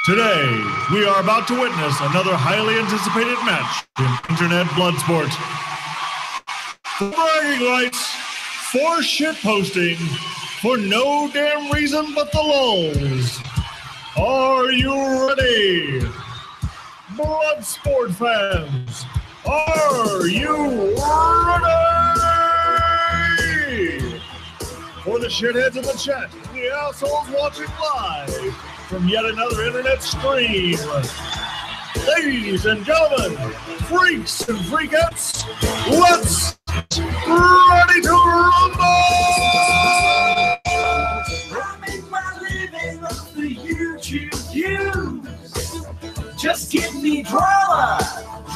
Today, we are about to witness another highly anticipated match in Internet Bloodsport. For bragging rights, for shitposting, for no damn reason but the lulz. Are you ready? Bloodsport fans, are you ready? For the shitheads in the chat, the assholes watching live from yet another internet stream. Ladies and gentlemen, freaks and freakettes, let's ready to rumble! I make my living off the YouTube views. Just give me drama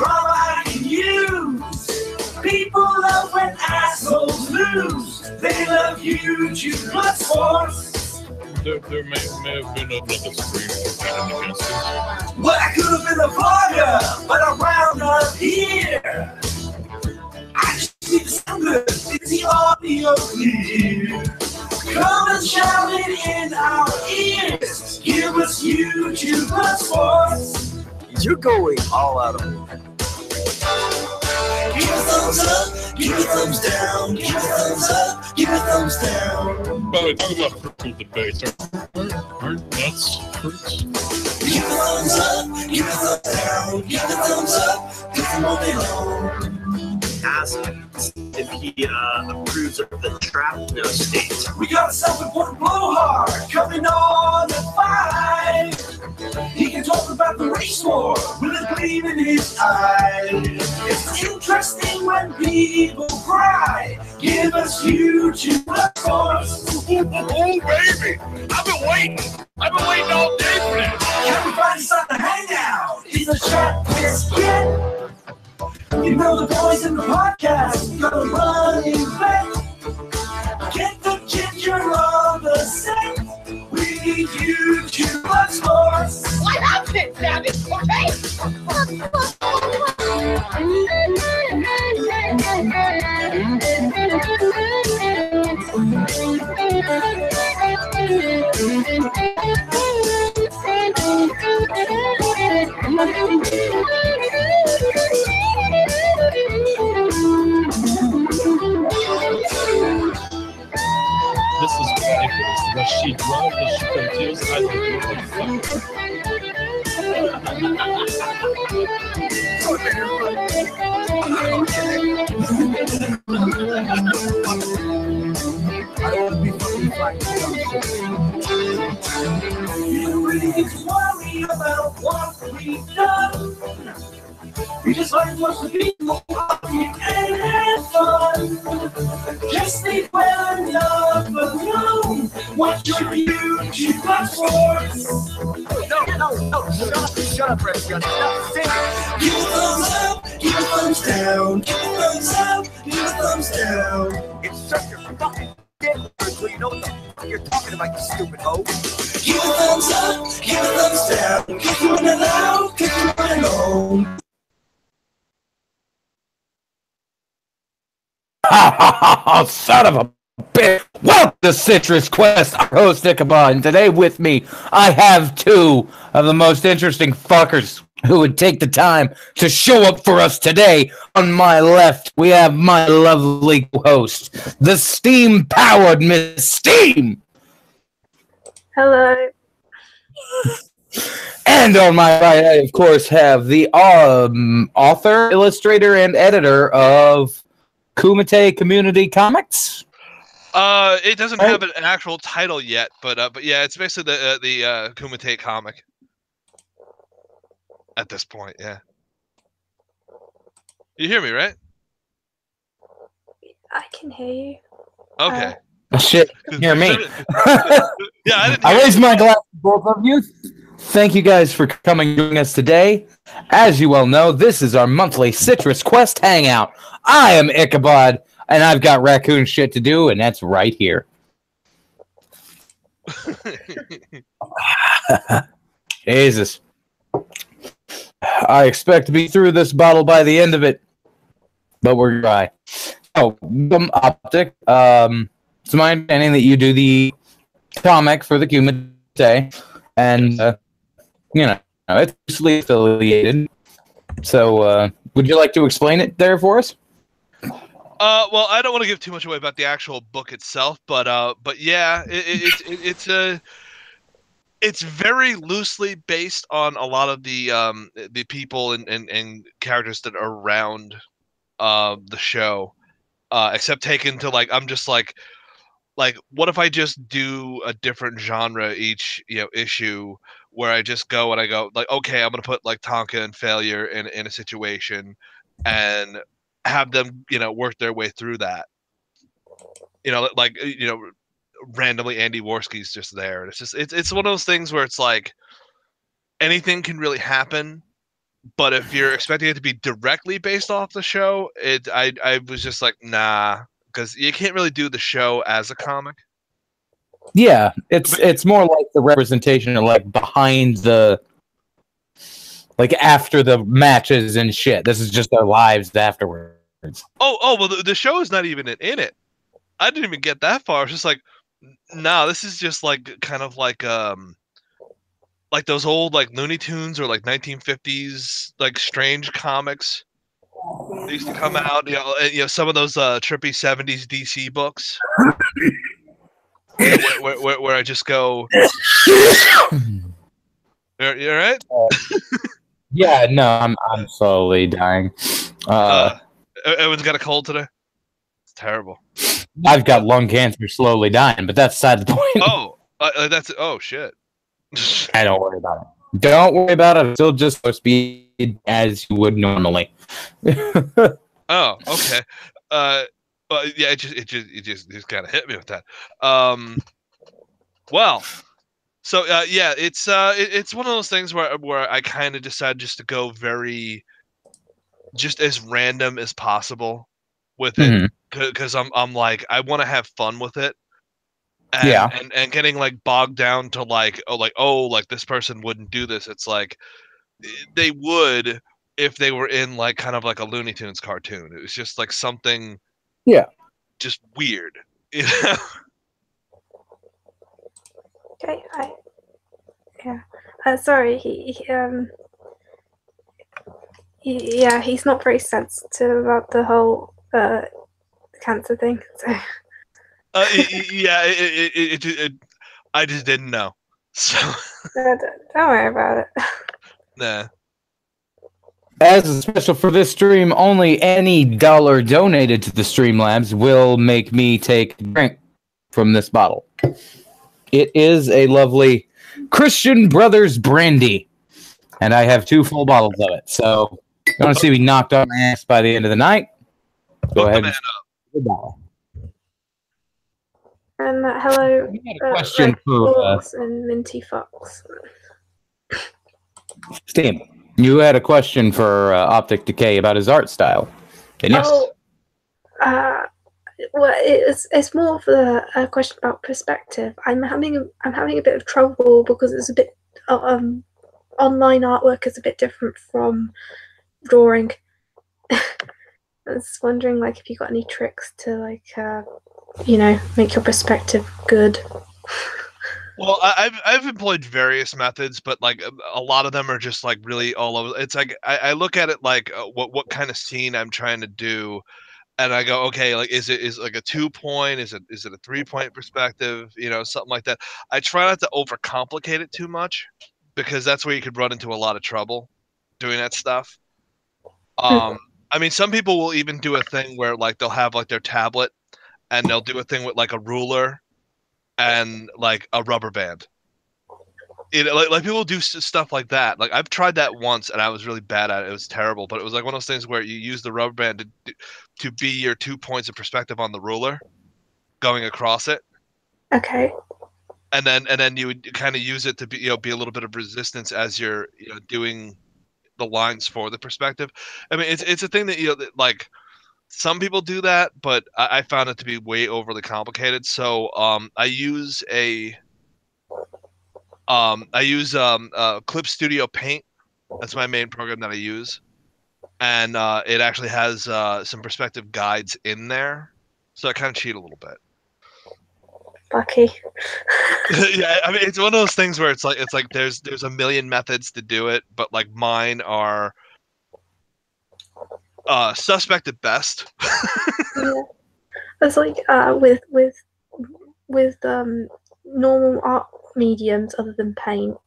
I can use. People love when assholes lose. They love YouTube Bloodsport. There may have been another screen against it. Well, I could have been a vlogger, but I'm round up here. I just need to sound good. Is the audio clear? Come and shout it in our ears. Give us YouTube Bloodsport. You're going all out of it. Give a thumbs up, give a thumbs down, give a thumbs up, give a thumbs down. By the way, talk about fruitful debates. Aren't nuts fruits? Give a thumbs up, give a thumbs down, give a thumbs up, give them all day long. Ask if he approves of the trap no state. We got a self-important blowhard coming on at 5. He can talk about the race war with a gleam in his eye. It's interesting when people cry. Give us YouTube Bloodsport. Oh, baby! I've been waiting all day for that. Can we find us on the hangout? He's a chat biscuit. You know the boys in the podcast gonna run in back. Get the ginger on the set. We need YouTube Bloodsport. What happened, Savage? This is ridiculous. Rashid, run the shit deals. I don't do it. You really need to worry about what we've done. We just like to watch the people walking and have fun. Just stay well enough alone. Watch your YouTube Bloodsport. No, shut up, Red Gun. Give a thumbs up, give a thumbs down, give a thumbs up, give a thumbs down. It's such your fucking dick, so you know what the fuck you're talking about, you stupid hoe. Give a thumbs up, give a thumbs down, kick you in the loud, kick you in the low. Son of a bitch. Welcome to Citrus Quest. I'm host Ichabod, and today with me, I have two of the most interesting fuckers who would take the time to show up for us today. On my left, we have my lovely host, the steam-powered Miss Steam. Hello. And on my right, I, of course, have the author, illustrator, and editor of Kumite Community Comics. It doesn't have an actual title yet, but yeah, it's basically the Kumite comic. At this point, yeah. You hear me, right? I can hear you. Okay. Shit, hear me. Yeah, I didn't. I raise my glass to both of you. Thank you guys for coming and joining us today. As you well know, this is our monthly Citrus Quest Hangout. I am Ichabod, and I've got raccoon shit to do, and that's right here. Jesus. I expect to be through this bottle by the end of it. but we're dry. Oh, Optic. It's my understanding that you do the comic for the Kumite, and it's loosely affiliated. So, would you like to explain it there for us? Well, I don't want to give too much away about the actual book itself, but yeah, it's very loosely based on a lot of the people and characters that are around the show, except taken to I'm just like what if I just do a different genre each issue where I just go and I go okay, I'm gonna put Tonka and Failure in a situation and have them work their way through that. Randomly Andy Worski's just there, and it's one of those things where it's anything can really happen, but if you're expecting it to be directly based off the show, I was just nah, because you can't really do the show as a comic. Yeah, it's more like the representation of behind the after the matches and shit. This is just their lives afterwards. Oh well, the show is not even in it. I didn't even get that far. It's just no, this is just kind of like those old Looney Tunes or 1950s strange comics. They used to come out, some of those trippy 70s DC books. Where I just go. You all right? Yeah, no, I'm slowly dying. Everyone's got a cold today. It's terrible. I've got lung cancer, slowly dying, but that's beside the point. Oh shit. I don't worry about it. Don't worry about it. Still just supposed to be as you would normally. Oh, okay. But yeah, it just kind of hit me with that. Well, so yeah, it's one of those things where I kind of decided just to go very, just as random as possible with it, because I'm I want to have fun with it. And, and getting bogged down to this person wouldn't do this. It's they would if they were in kind of a Looney Tunes cartoon. It was just something, just weird, Okay, sorry, he's not very sensitive about the whole cancer thing. So. Yeah, I just didn't know. So don't worry about it. Nah. As a special for this stream, only any dollar donated to the Streamlabs will make me take a drink from this bottle. It is a lovely Christian Brothers brandy, and I have 2 full bottles of it. So, you want to see me knocked on my ass by the end of the night? Go ahead. And hello, question for and Minty Fox. Steam. You had a question for Optic Decay about his art style. Well, it's more of a question about perspective. I'm having a bit of trouble because it's a bit online artwork is a bit different from drawing. I was wondering if you got any tricks to make your perspective good. Well, I've employed various methods, but a lot of them are just really all over. It's I look at it what kind of scene I'm trying to do, and I go, okay, is it a 2-point? Is it a 3-point perspective? Something like that. I try not to overcomplicate it too much, because that's where you could run into a lot of trouble doing that stuff. I mean, some people will even do a thing where they'll have their tablet, and they'll do a thing with a ruler and a rubber band. People do stuff like that. I've tried that once, and I was really bad at it. It was terrible, but it was one of those things where you use the rubber band to be your 2 points of perspective on the ruler, going across it. Okay. And then you would kind of use it to be a little bit of resistance as you're doing the lines for the perspective. I mean, it's a thing that some people do that, but I found it to be way overly complicated. So I use Clip Studio Paint. That's my main program that I use. and it actually has some perspective guides in there, so I kind of cheat a little bit. Lucky. Yeah, I mean, it's one of those things where it's like there's a million methods to do it, but like mine are suspect at best. Yeah. It's like with normal art mediums other than paint,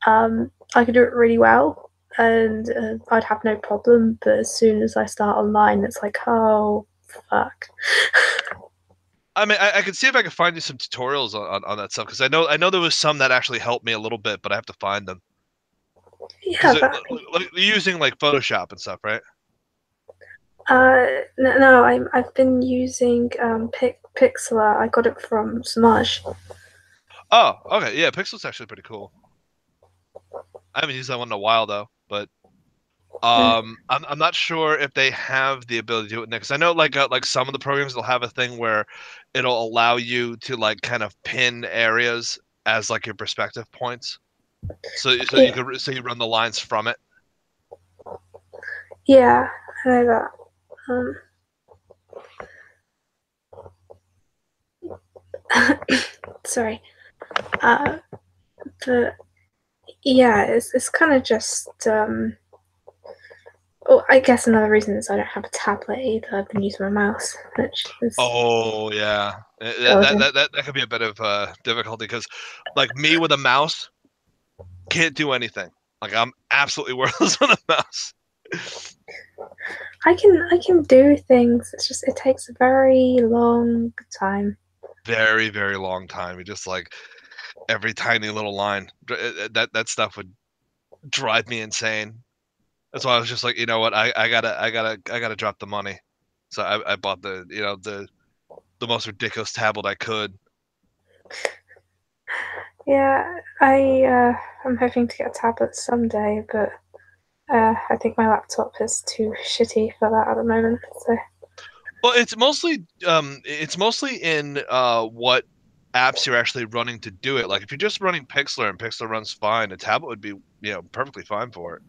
I could do it really well, and I'd have no problem. But as soon as I start online, it's like, oh fuck. I mean, I could see if I could find you some tutorials on that stuff, because I know there was some that actually helped me a little bit, but I have to find them. Yeah, Like, using like Photoshop and stuff, right? no, I've been using Pixlr. I got it from Samaj. Oh, okay, yeah, Pixel's actually pretty cool. I haven't used that one in a while though, but I'm not sure if they have the ability to do it next. I know like some of the programs will have a thing where it'll allow you to like kind of pin areas as like your perspective points. So you run the lines from it. Yeah, I know that. Sorry. But yeah, it's kind of just oh, I guess another reason is I don't have a tablet either. I've been using my mouse, which is Oh yeah, that could be a bit of difficulty, because like me with a mouse can't do anything. Like I'm absolutely worthless with a mouse. I can do things. It's just it takes a very long time. Very, very long time. You just like every tiny little line. That stuff would drive me insane. That's why I was just like, you know what, I gotta drop the money. So I bought the most ridiculous tablet I could. Yeah, I'm hoping to get a tablet someday, but I think my laptop is too shitty for that at the moment. So. Well, it's mostly in what apps you're actually running to do it. Like if you're just running Pixlr and Pixlr runs fine, a tablet would be perfectly fine for it.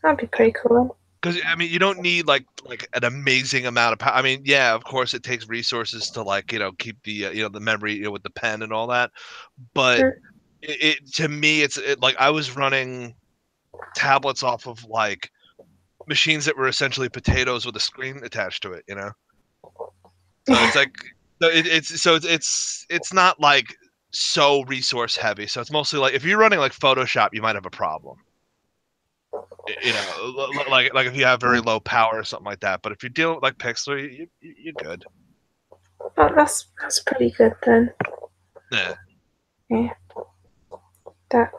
That'd be pretty cool. Because I mean, you don't need like an amazing amount of power. I mean, yeah, of course, it takes resources to like keep the the memory with the pen and all that. But it to me, it's like I was running tablets off of like machines that were essentially potatoes with a screen attached to it. So it's like it's not like so resource heavy. So it's mostly like if you're running like Photoshop, you might have a problem. Like if you have very low power or something like that. But if you're dealing with like Pixlr, you're good. Well, that's pretty good then. Yeah. Yeah. That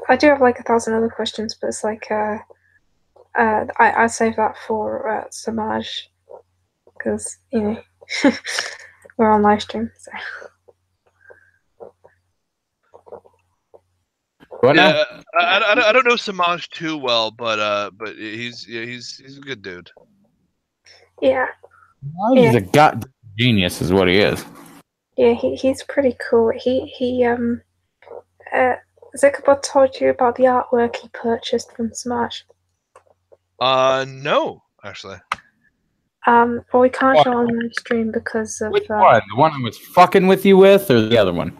I do have like 1,000 other questions, but it's like I save that for Samaj, because we're on live stream. So. What now? Yeah, I don't know Samaj too well, but he's a good dude. Yeah. He's a god genius, is what he is. Yeah, he's pretty cool. Zikabod told you about the artwork he purchased from Smash. No, actually. Well, we can't show on live stream because of Which one? The one I was fucking with you with, or the other one?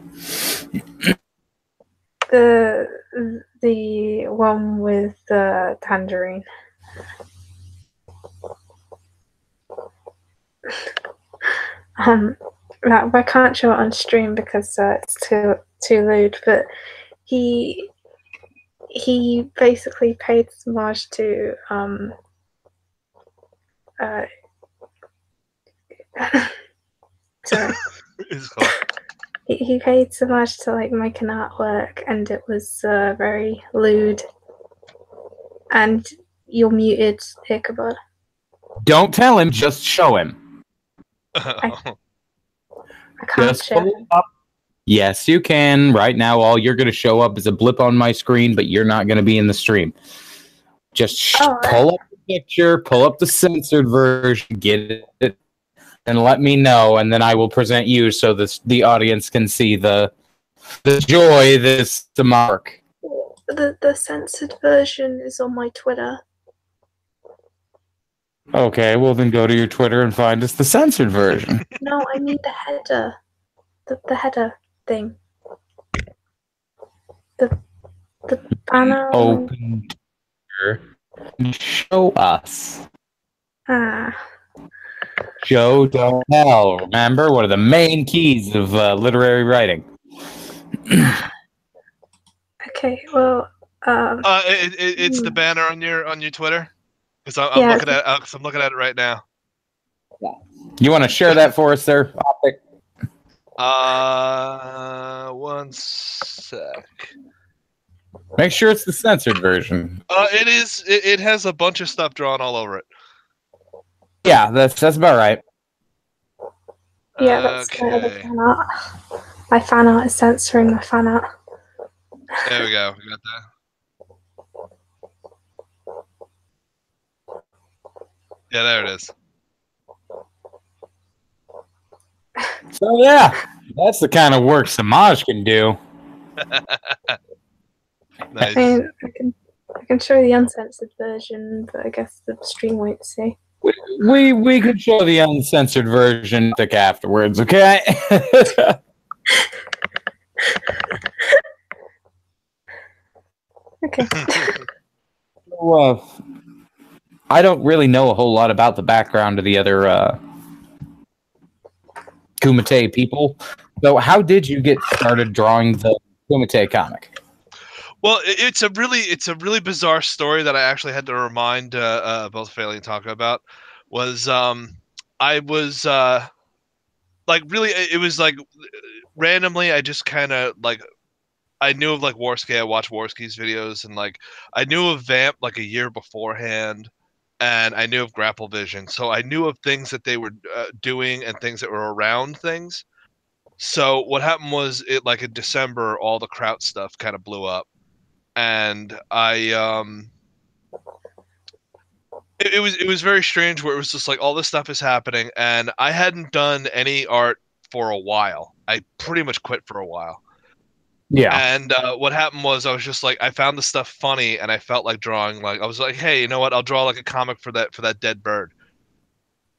the one with Tangerine. I can't show it on stream because it's too lewd, but he basically paid Samaj to sorry. He paid Samaj to like make an artwork, and it was very lewd. And you're muted, Ichabod. Don't tell him, just show him. I can't Just show pull him. up. Yes, you can. Right now, all you're going to show up is a blip on my screen, but you're not going to be in the stream. Just pull up the picture, pull up the censored version, get it, and let me know, and then I will present you so the audience can see the joy this the mark. the censored version is on my Twitter. Okay, well then go to your Twitter and find us the censored version. No, I mean the header. The header thing. The banner. Open Twitter and show us. Ah. Show, don't tell. Remember, one of the main keys of literary writing. Okay, well. It's the banner on your Twitter. Because I'm Yeah, looking at I'm looking at it right now. You want to share that for us, sir? Optic? One sec. Make sure it's the censored version. It is. It has a bunch of stuff drawn all over it. Yeah, that's about right. Yeah, that's my other Okay. fan art. My fan art is censoring my fan art. There we go. We got that. Yeah, there it is. So yeah, that's the kind of work Samaj can do. Nice. I mean, I can show the uncensored version, but I guess the stream won't see. We could show the uncensored version afterwards, okay? Okay. Well, I don't really know a whole lot about the background of the other Kumite people. So how did you get started drawing the Kumite comic? Well, it's a really bizarre story that I actually had to remind both Failey and Taco about. Was I was like really it was like randomly I just kind of like I knew of like Warsky. I watched Warsky's videos and like I knew of Vamp like a year beforehand, and I knew of Grapple Vision. So I knew of things that they were doing and things that were around things. So what happened was it like in December all the Kraut stuff kind of blew up. And it was very strange where it was just like all this stuff is happening and I hadn't done any art for a while. I pretty much quit for a while. Yeah. And what happened was I was just like I found the stuff funny and I felt like drawing like I was like, hey, you know what? I'll draw like a comic for that dead bird.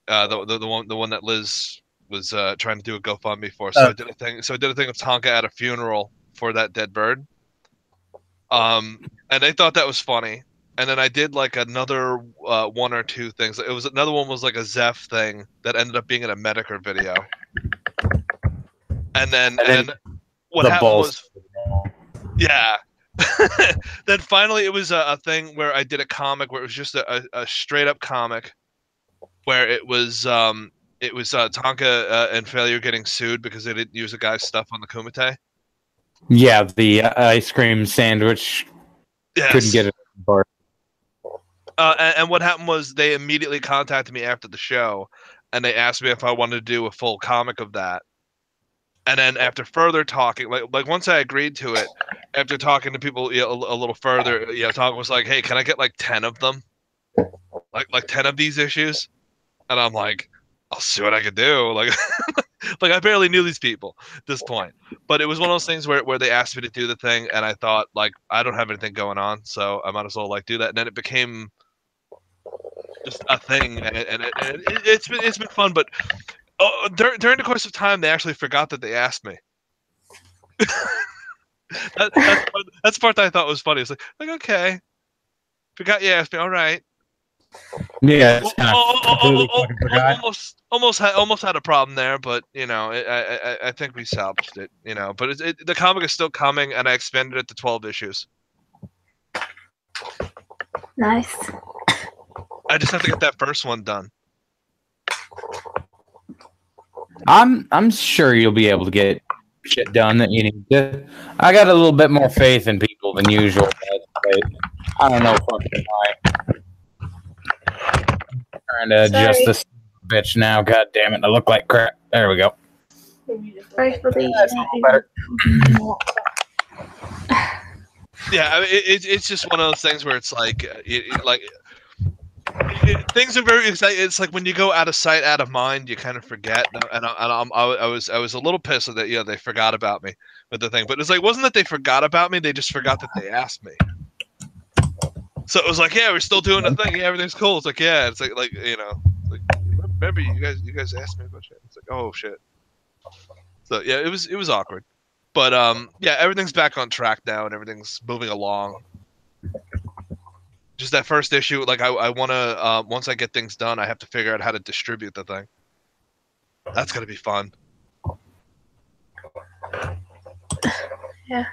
The one that Liz was trying to do a GoFundMe for. So I did a thing. So I did a thing of Tonka at a funeral for that dead bird. And they thought that was funny. And then I did like another one or two things. It was another one was like a Zeph thing that ended up being in a Medicare video. And then what happened was, yeah. Then finally it was a thing where I did a comic where it was just a straight up comic where it was Tonka and Failure getting sued because they didn't use a guy's stuff on the Kumite. Yeah, the ice cream sandwich couldn't get it apart. And what happened was they immediately contacted me after the show, and they asked me if I wanted to do a full comic of that. And then after further talking, like once I agreed to it, after talking to people a little further, Tonka was like, "Hey, can I get like 10 of them, like 10 of these issues?" And I'm like, "I'll see what I could do." Like, like I barely knew these people at this point, but it was one of those things where they asked me to do the thing, and I thought like I don't have anything going on, so I might as well like do that. And then it became just a thing, and it's been fun. But during the course of time, they actually forgot that they asked me. that's the part that I thought was funny. It's like okay, forgot you asked me. All right. Yeah, almost had a problem there, but I think we salvaged it. But the comic is still coming, and I expanded it to 12 issues. Nice. I just have to get that first one done. I'm sure you'll be able to get shit done that you need to. I got a little bit more faith in people than usual. But I don't know fucking why. Trying to adjust this bitch now. God damn it! I look like crap. There we go. Sorry for the. That's a little better. Yeah, I mean, it's just one of those things where it's like, things are very exciting. It's like when you go out of sight, out of mind, you kind of forget. And I was a little pissed that they forgot about me with the thing. But it's like it wasn't that they forgot about me; they just forgot that they asked me. So it was like, yeah, we're still doing the thing. Yeah, everything's cool. It's like, yeah, it's like remember you guys asked me about shit. It's like, oh shit. So yeah, it was awkward, but yeah, everything's back on track now and everything's moving along. Just that first issue, like I want to once I get things done, I have to figure out how to distribute the thing. That's gonna be fun. Yeah.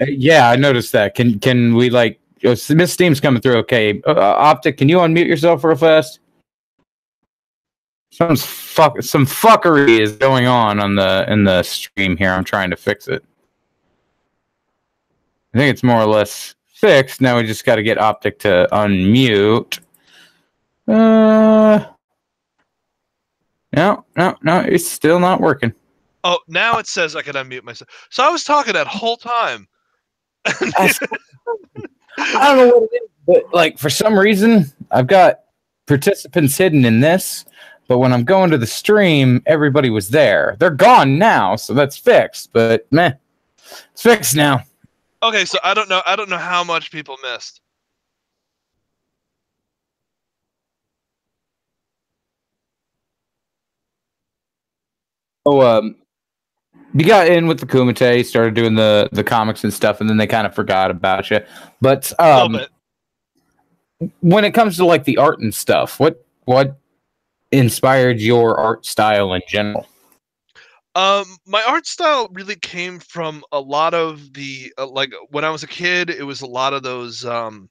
Yeah, I noticed that. Can we like Miss Steam's coming through? Okay, Optic, can you unmute yourself real fast? Some fuckery is going on in the stream here. I'm trying to fix it. I think it's more or less fixed. Now we just got to get Optic to unmute. No, it's still not working. Oh, now it says I can unmute myself. So I was talking that whole time. I don't know what it is, but like for some reason, I've got participants hidden in this. But when I'm going to the stream, everybody was there. They're gone now, so that's fixed. But meh, it's fixed now. Okay, so I don't know how much people missed. Oh, you got in with the Kumite, started doing the comics and stuff, and then they kind of forgot about you. But when it comes to like the art and stuff, what inspired your art style in general? My art style really came from a lot of the like when I was a kid, it was a lot of those. I mean,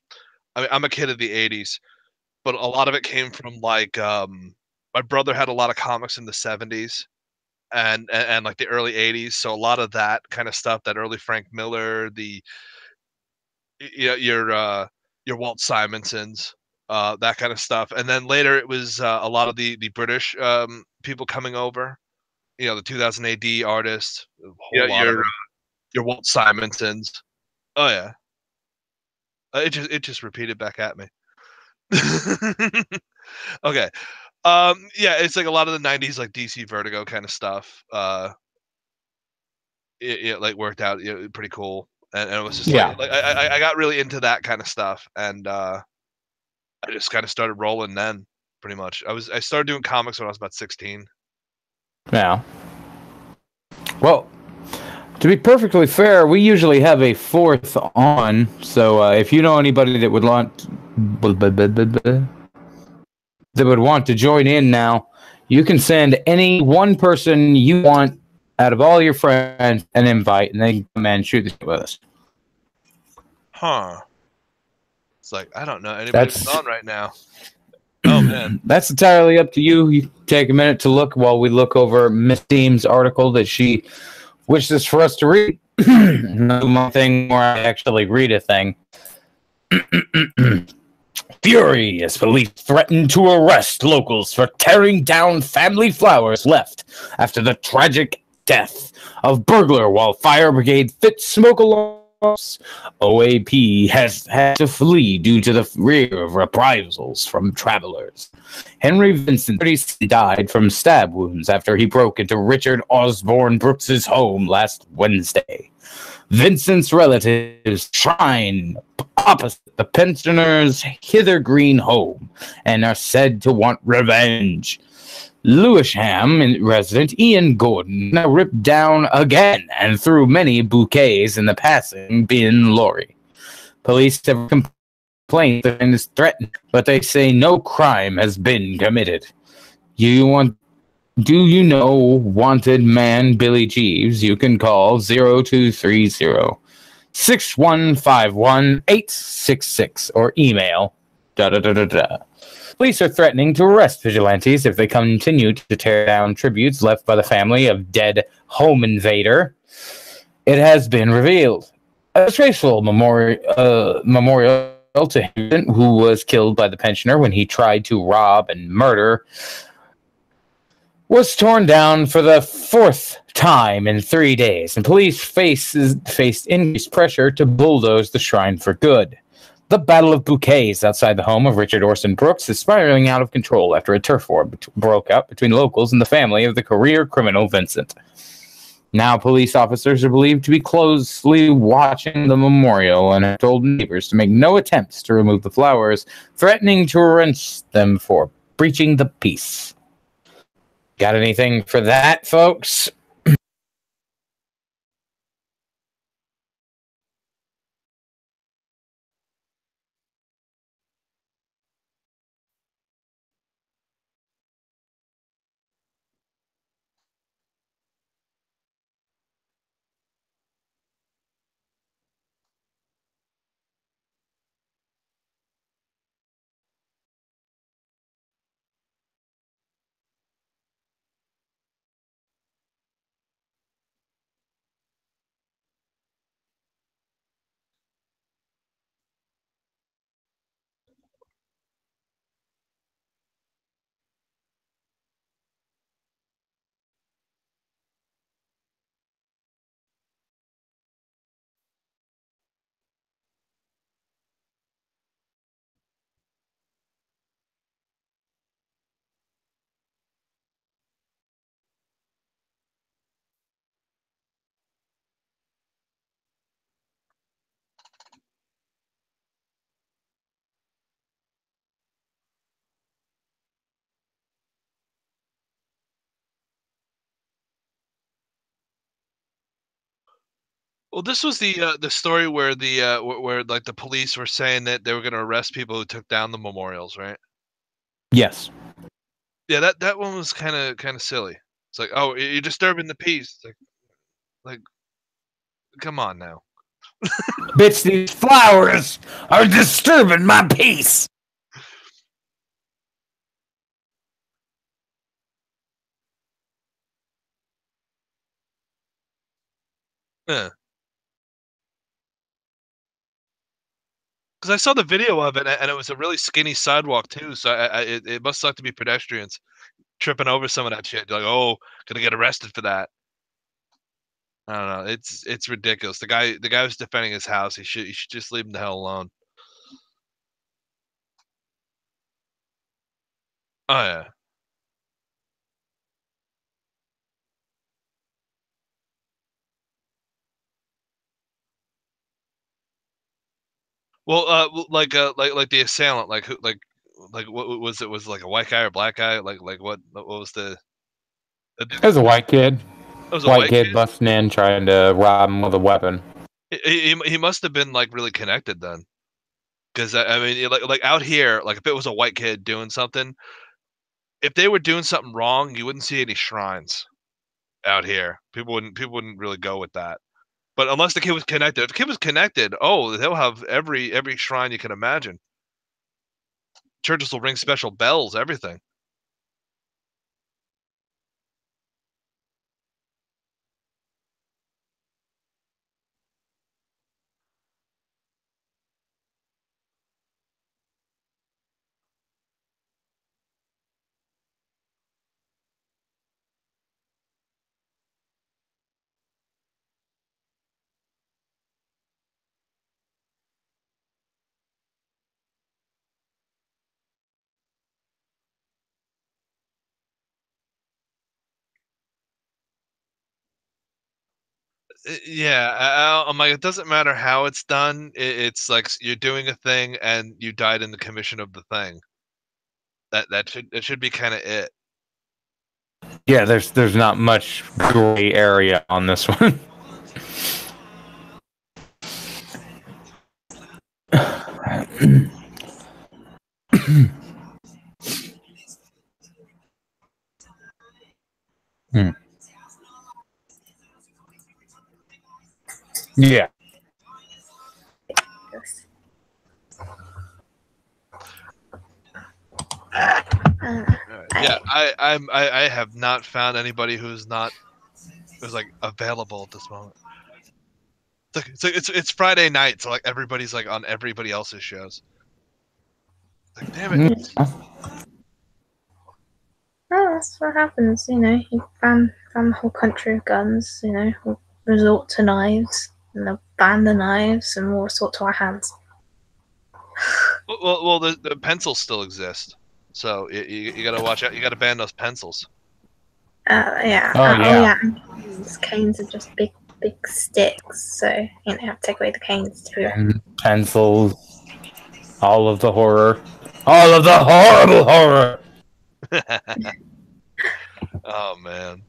I'm a kid of the '80s, but a lot of it came from like my brother had a lot of comics in the '70s. And like the early '80s, so a lot of that kind of stuff, that early Frank Miller, your Walt Simonsons, that kind of stuff, and then later it was a lot of the British people coming over, the 2000 AD artists, your Walt Simonsons. Oh yeah, it just repeated back at me. Okay. Yeah, it's like a lot of the '90s, like DC Vertigo kind of stuff. It like worked out pretty cool, and it was just like I got really into that kind of stuff, and I just kind of started rolling then. Pretty much, I started doing comics when I was about 16. Yeah. Well, to be perfectly fair, we usually have a fourth on, so if you know anybody that would want to join in now, you can send any one person you want out of all your friends an invite, and they can come and shoot the shit with us. Huh. It's like, I don't know anybody who's on right now. Oh, man. That's entirely up to you. You take a minute to look while we look over Miss Deem's article that she wishes for us to read. My thing where I actually read a thing. Furious police threaten to arrest locals for tearing down family flowers left after the tragic death of burglar while fire brigade fit smoke alarms. OAP has had to flee due to the fear of reprisals from travelers. Henry Vincent died from stab wounds after he broke into Richard Osborne Brooks's home last Wednesday. Vincent's relatives shrine opposite the pensioner's Hither Green home and are said to want revenge. Lewisham resident Ian Gordon now ripped down again and threw many bouquets in the passing bin lorry. Police have complained that it is threatened, but they say no crime has been committed. Do you know wanted man Billy Jeeves? You can call 0230 6151 866 or email Police are threatening to arrest vigilantes if they continue to tear down tributes left by the family of dead home invader. It has been revealed a disgraceful memorial to him, who was killed by the pensioner when he tried to rob and murder, was torn down for the 4th time in 3 days, and police faced increased pressure to bulldoze the shrine for good. The Battle of Bouquets outside the home of Richard Orson Brooks is spiraling out of control after a turf war broke out between locals and the family of the career criminal Vincent. Now police officers are believed to be closely watching the memorial and have told neighbors to make no attempts to remove the flowers, threatening to arrest them for breaching the peace. Got anything for that, folks? Well, this was the story where where like the police were saying that they were going to arrest people who took down the memorials, right? Yes. Yeah, that one was kind of silly. It's like, oh, you're disturbing the peace. Like, come on now. Bitch, these flowers are disturbing my peace. Yeah. Because I saw the video of it, and it was a really skinny sidewalk too. So it must suck to be pedestrians tripping over some of that shit. You're like, oh, gonna get arrested for that. I don't know. It's ridiculous. The guy was defending his house. You should just leave him the hell alone. Oh yeah. Well, like the assailant, like who, like what was it? Was it like a white guy or black guy? Like what was the? It was a white kid. It was a White kid busting in, trying to rob him with a weapon. He must have been like really connected then, because I mean, like out here, like if it was a white kid doing something, if they were doing something wrong, you wouldn't see any shrines out here. People wouldn't really go with that. But unless the kid was connected, if the kid was connected, oh, they'll have every shrine you can imagine. Churches will ring special bells, everything. Yeah, I'm like, it doesn't matter how it's done. It's like you're doing a thing and you died in the commission of the thing. That should be kind of it. Yeah, there's not much gray area on this one. Yeah. Yeah, I have not found anybody who's like available at this moment. It's Friday night, so like everybody's like on everybody else's shows. Like, damn it. Well, that's what happens, you know. You ban the whole country of guns, you know. We'll resort to knives, and they'll ban the knives, and we'll resort to our hands. Well, the pencils still exist, so you gotta watch out. You gotta ban those pencils. Yeah. Oh, yeah. Canes are just big sticks, so you have to take away the canes too. And pencils, all of the horror, all of the horrible horror. Oh man.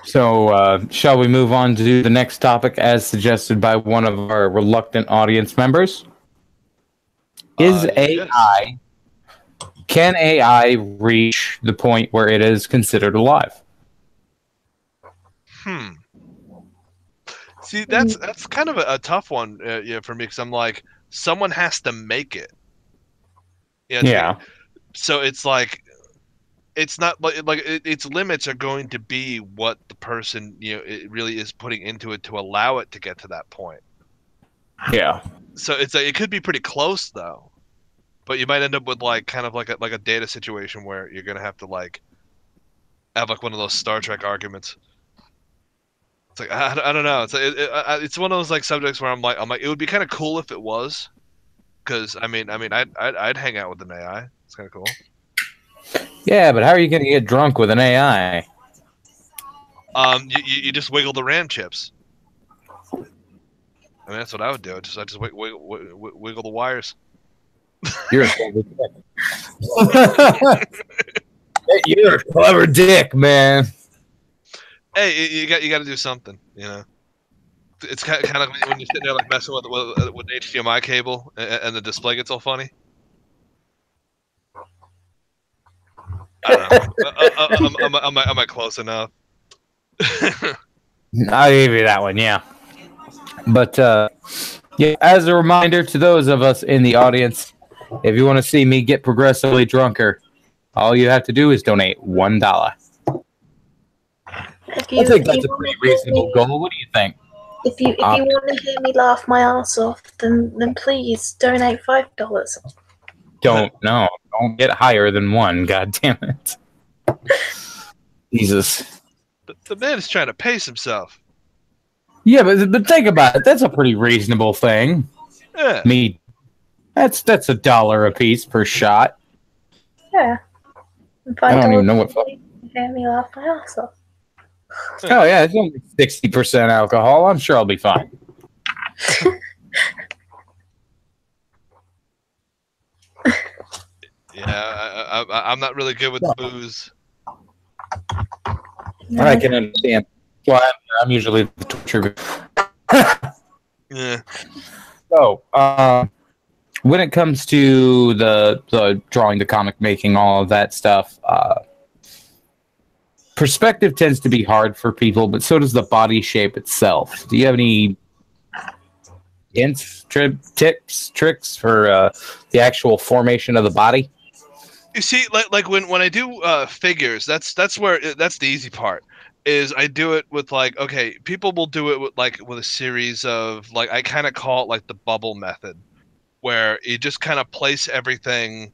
So, shall we move on to the next topic as suggested by one of our reluctant audience members? Is AI, can AI reach the point where it is considered alive? See, that's kind of a tough one for me, because I'm like, someone has to make it. Yeah. So it's like, it's not like its limits are going to be what the person it really is putting into it to allow it to get to that point. Yeah. So it's it could be pretty close though, but you might end up with like kind of like a data situation where you're gonna have to like have like one of those Star Trek arguments. It's like I don't know. It's one of those like subjects where I'm like it would be kind of cool if it was, because I mean I'd hang out with an AI. It's kind of cool. Yeah, but how are you going to get drunk with an AI? You just wiggle the RAM chips. I mean, that's what I would do. I just wiggle the wires. You're a clever dick. You're a clever dick, man. Hey, you got to do something, you know. It's kind of like when you're sitting there like messing with the HDMI cable and the display gets all funny. I don't know. Am I close enough? I'll give you that one, yeah. But yeah, as a reminder to those of us in the audience, if you want to see me get progressively drunker, all you have to do is donate $1. I think that's a pretty reasonable goal. What do you think? If you want to hear me laugh my ass off, then please donate $5. Don't get higher than 1. God damn it! Jesus. The man is trying to pace himself. Yeah, but think about it. That's a pretty reasonable thing. Yeah. That's $1 a piece per shot. Yeah. I don't even know what. Hear me laugh my ass off. Oh yeah, it's only 60% alcohol. I'm sure I'll be fine. Yeah, I'm not really good with booze. I can understand. Well, I'm usually the torture. Yeah. So, when it comes to the drawing, the comic making, all of that stuff, perspective tends to be hard for people, but so does the body shape itself. Do you have any hints, tips, tricks for the actual formation of the body? You see, like when I do figures, that's the easy part. Is I do it with like, okay, people will do it with a series of like, I kind of call it like the bubble method, where you just kind of place everything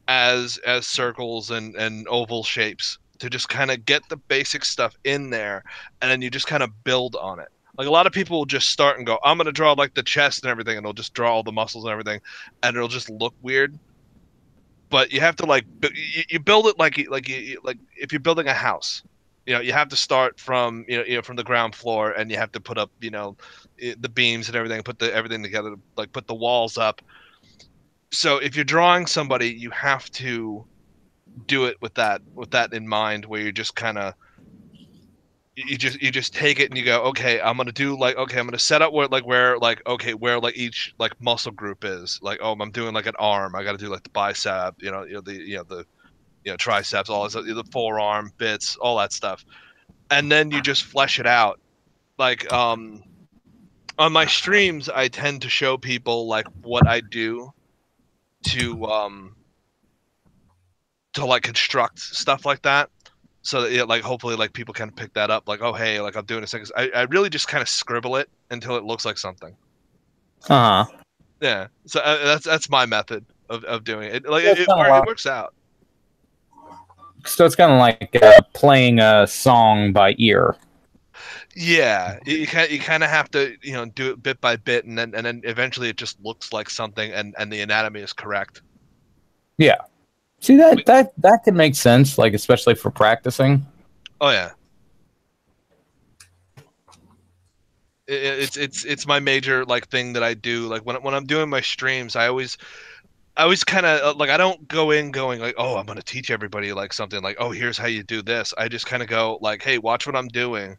as circles and oval shapes to just kind of get the basic stuff in there, and then you just kind of build on it. Like a lot of people will just start and go, I'm gonna draw like the chest and everything, and they'll just draw all the muscles and everything, and it'll just look weird. But you have to like you build it like if you're building a house, you have to start from from the ground floor, and you have to put up the beams and everything, put everything together, like put the walls up. So if you're drawing somebody, you have to do it with that in mind, where you just kind of you just take it and you go, okay, I'm gonna do like, okay, I'm gonna set up where each like muscle group is. Like, oh, I'm doing like an arm, I got to do like the bicep, the triceps, all this, the forearm bits, all that stuff, and then you just flesh it out. Like on my streams, I tend to show people like what I do to like construct stuff like that. so that, like hopefully like people kind of pick that up, like, oh hey, like I'm doing this thing. 'Cause I really just kind of scribble it until it looks like something. Uh huh. Yeah, so that's my method of doing it. Like Yeah, it works out. So it's kind of like playing a song by ear. Yeah, you kind of have to do it bit by bit, and then eventually it just looks like something, and the anatomy is correct. Yeah. See that can make sense, like especially for practicing. Oh yeah. It's my major like thing that I do. Like when I'm doing my streams, I always kind of like, I don't go in going like, oh, I'm gonna teach everybody like something like, oh, here's how you do this. I just kind of go like, hey, watch what I'm doing.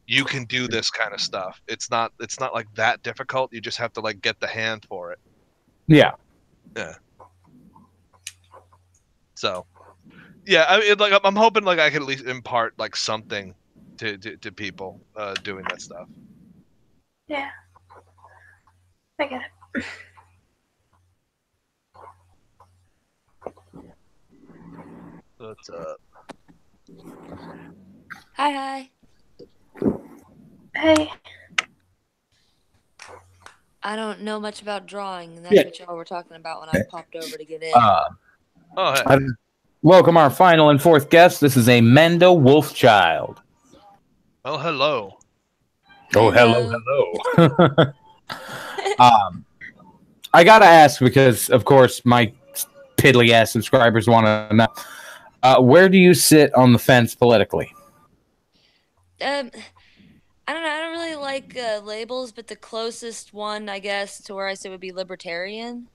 You can do this kind of stuff. It's not like that difficult. You just have to like get the hand for it. Yeah. Yeah. So, yeah, I mean, like I'm hoping like I can at least impart like something to people doing that stuff. Yeah. I get it. What's up? Hi. Hey. I don't know much about drawing, and that's what y'all were talking about when I popped over to get in. Oh, hey. Welcome our final and fourth guest. This is a Mendo Wolfchild. Oh, hello. Oh, hello. I gotta ask because, of course, my piddly ass subscribers want to know. Where do you sit on the fence politically? I don't know. I don't really like labels, but the closest one, I guess, to where I sit would be libertarian.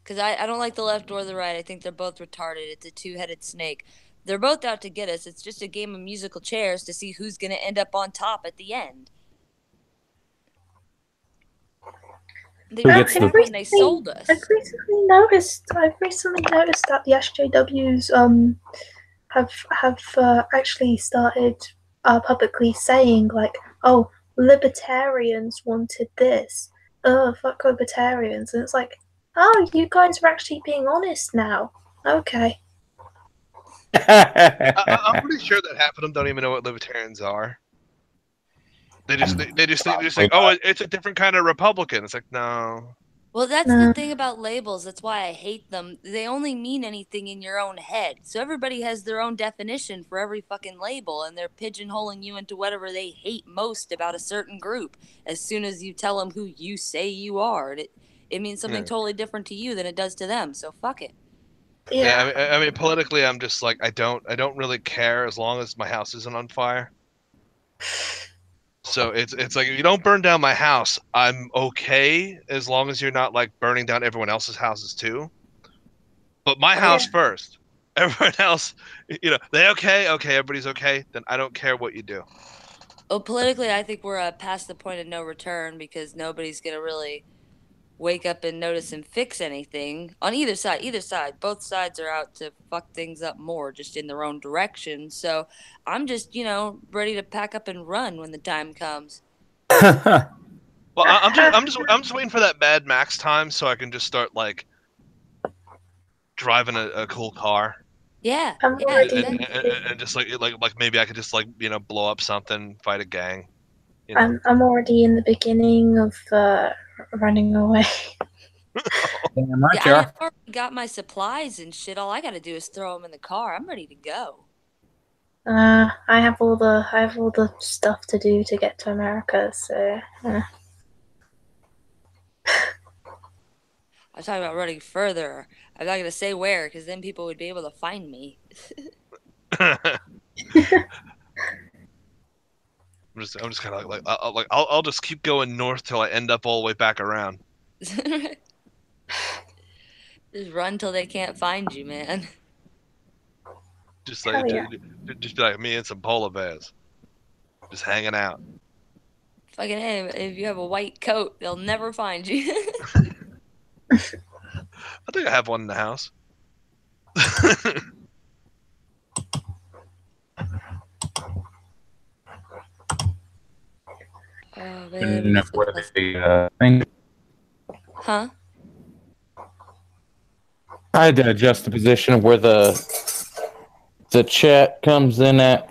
Because I don't like the left or the right. I think they're both retarded. It's a two-headed snake. They're both out to get us. It's just a game of musical chairs to see who's going to end up on top at the end. They sold us. I've recently noticed that the SJWs have actually started publicly saying like, oh, libertarians wanted this. Oh, fuck libertarians, and it's like, oh, you guys are actually being honest now. Okay. I'm pretty sure that half of them don't even know what libertarians are. They just think, oh, it's a different kind of Republican. It's like, no. Well, that's the thing about labels. That's why I hate them. They only mean anything in your own head. So everybody has their own definition for every fucking label, and they're pigeonholing you into whatever they hate most about a certain group as soon as you tell them who you say you are. It means something totally different to you than it does to them. So fuck it. Yeah, I mean, politically, I'm just like, I don't really care as long as my house isn't on fire. So it's like, if you don't burn down my house, I'm okay as long as you're not like burning down everyone else's houses too. But my house first. Everyone else, they okay, everybody's okay. Then I don't care what you do. Well, politically, I think we're past the point of no return because nobody's gonna really wake up and notice and fix anything on either side. Both sides are out to fuck things up more, just in their own direction. So I'm just, ready to pack up and run when the time comes. Well, I'm just waiting for that Mad Max time so I can just start like driving a cool car. Yeah. And just like maybe I could just like blow up something, fight a gang. I'm already in the beginning of running away. I've already got my supplies and shit. All I got to do is throw them in the car. I'm ready to go. I have all the stuff to do to get to America. So. I was talking about running further. I'm not gonna say where, because then people would be able to find me. I'm just kind of like I'll just keep going north till I end up all the way back around. Just run till they can't find you, man. Just like just be like me and some polar bears, just hanging out. Fucking hey, if you have a white coat, they'll never find you. I think I have one in the house. Oh, man. Huh? I had to adjust the position of where the the chat comes in at.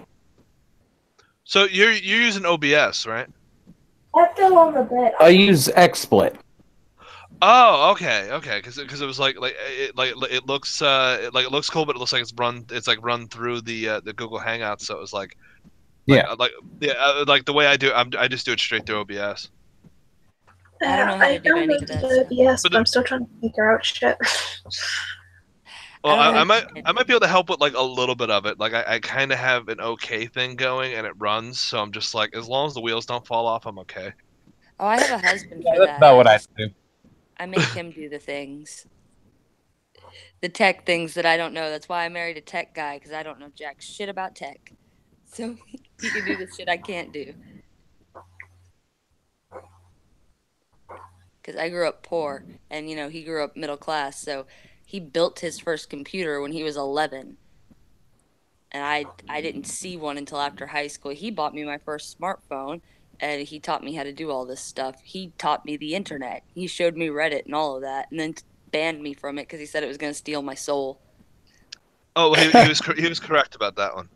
So you're using OBS, right? Still on the bed. I use XSplit. Oh, okay, because it was like it looks it looks cool, but it looks like it's run through the Google Hangouts, so it was like the way I do it, I just do it straight through OBS. I don't know how to do any of downloaded that stuff. OBS, But but I'm still trying to figure out shit. Well, I I don't might be able to help with like a little bit of it. Like I kind of have an okay thing going, and it runs, so I'm just like, as long as the wheels don't fall off, I'm okay. Oh, I have a husband for That's that. about what I do. I make him do the things. The tech things that I don't know. That's why I married a tech guy, because I don't know jack shit about tech. So he can do the shit I can't do. Because I grew up poor, and, he grew up middle class, so he built his first computer when he was 11. And I didn't see one until after high school. He bought me my first smartphone, and he taught me how to do all this stuff. He taught me the internet. He showed me Reddit and all of that, and then banned me from it because he said it was going to steal my soul. Oh, he was correct about that one.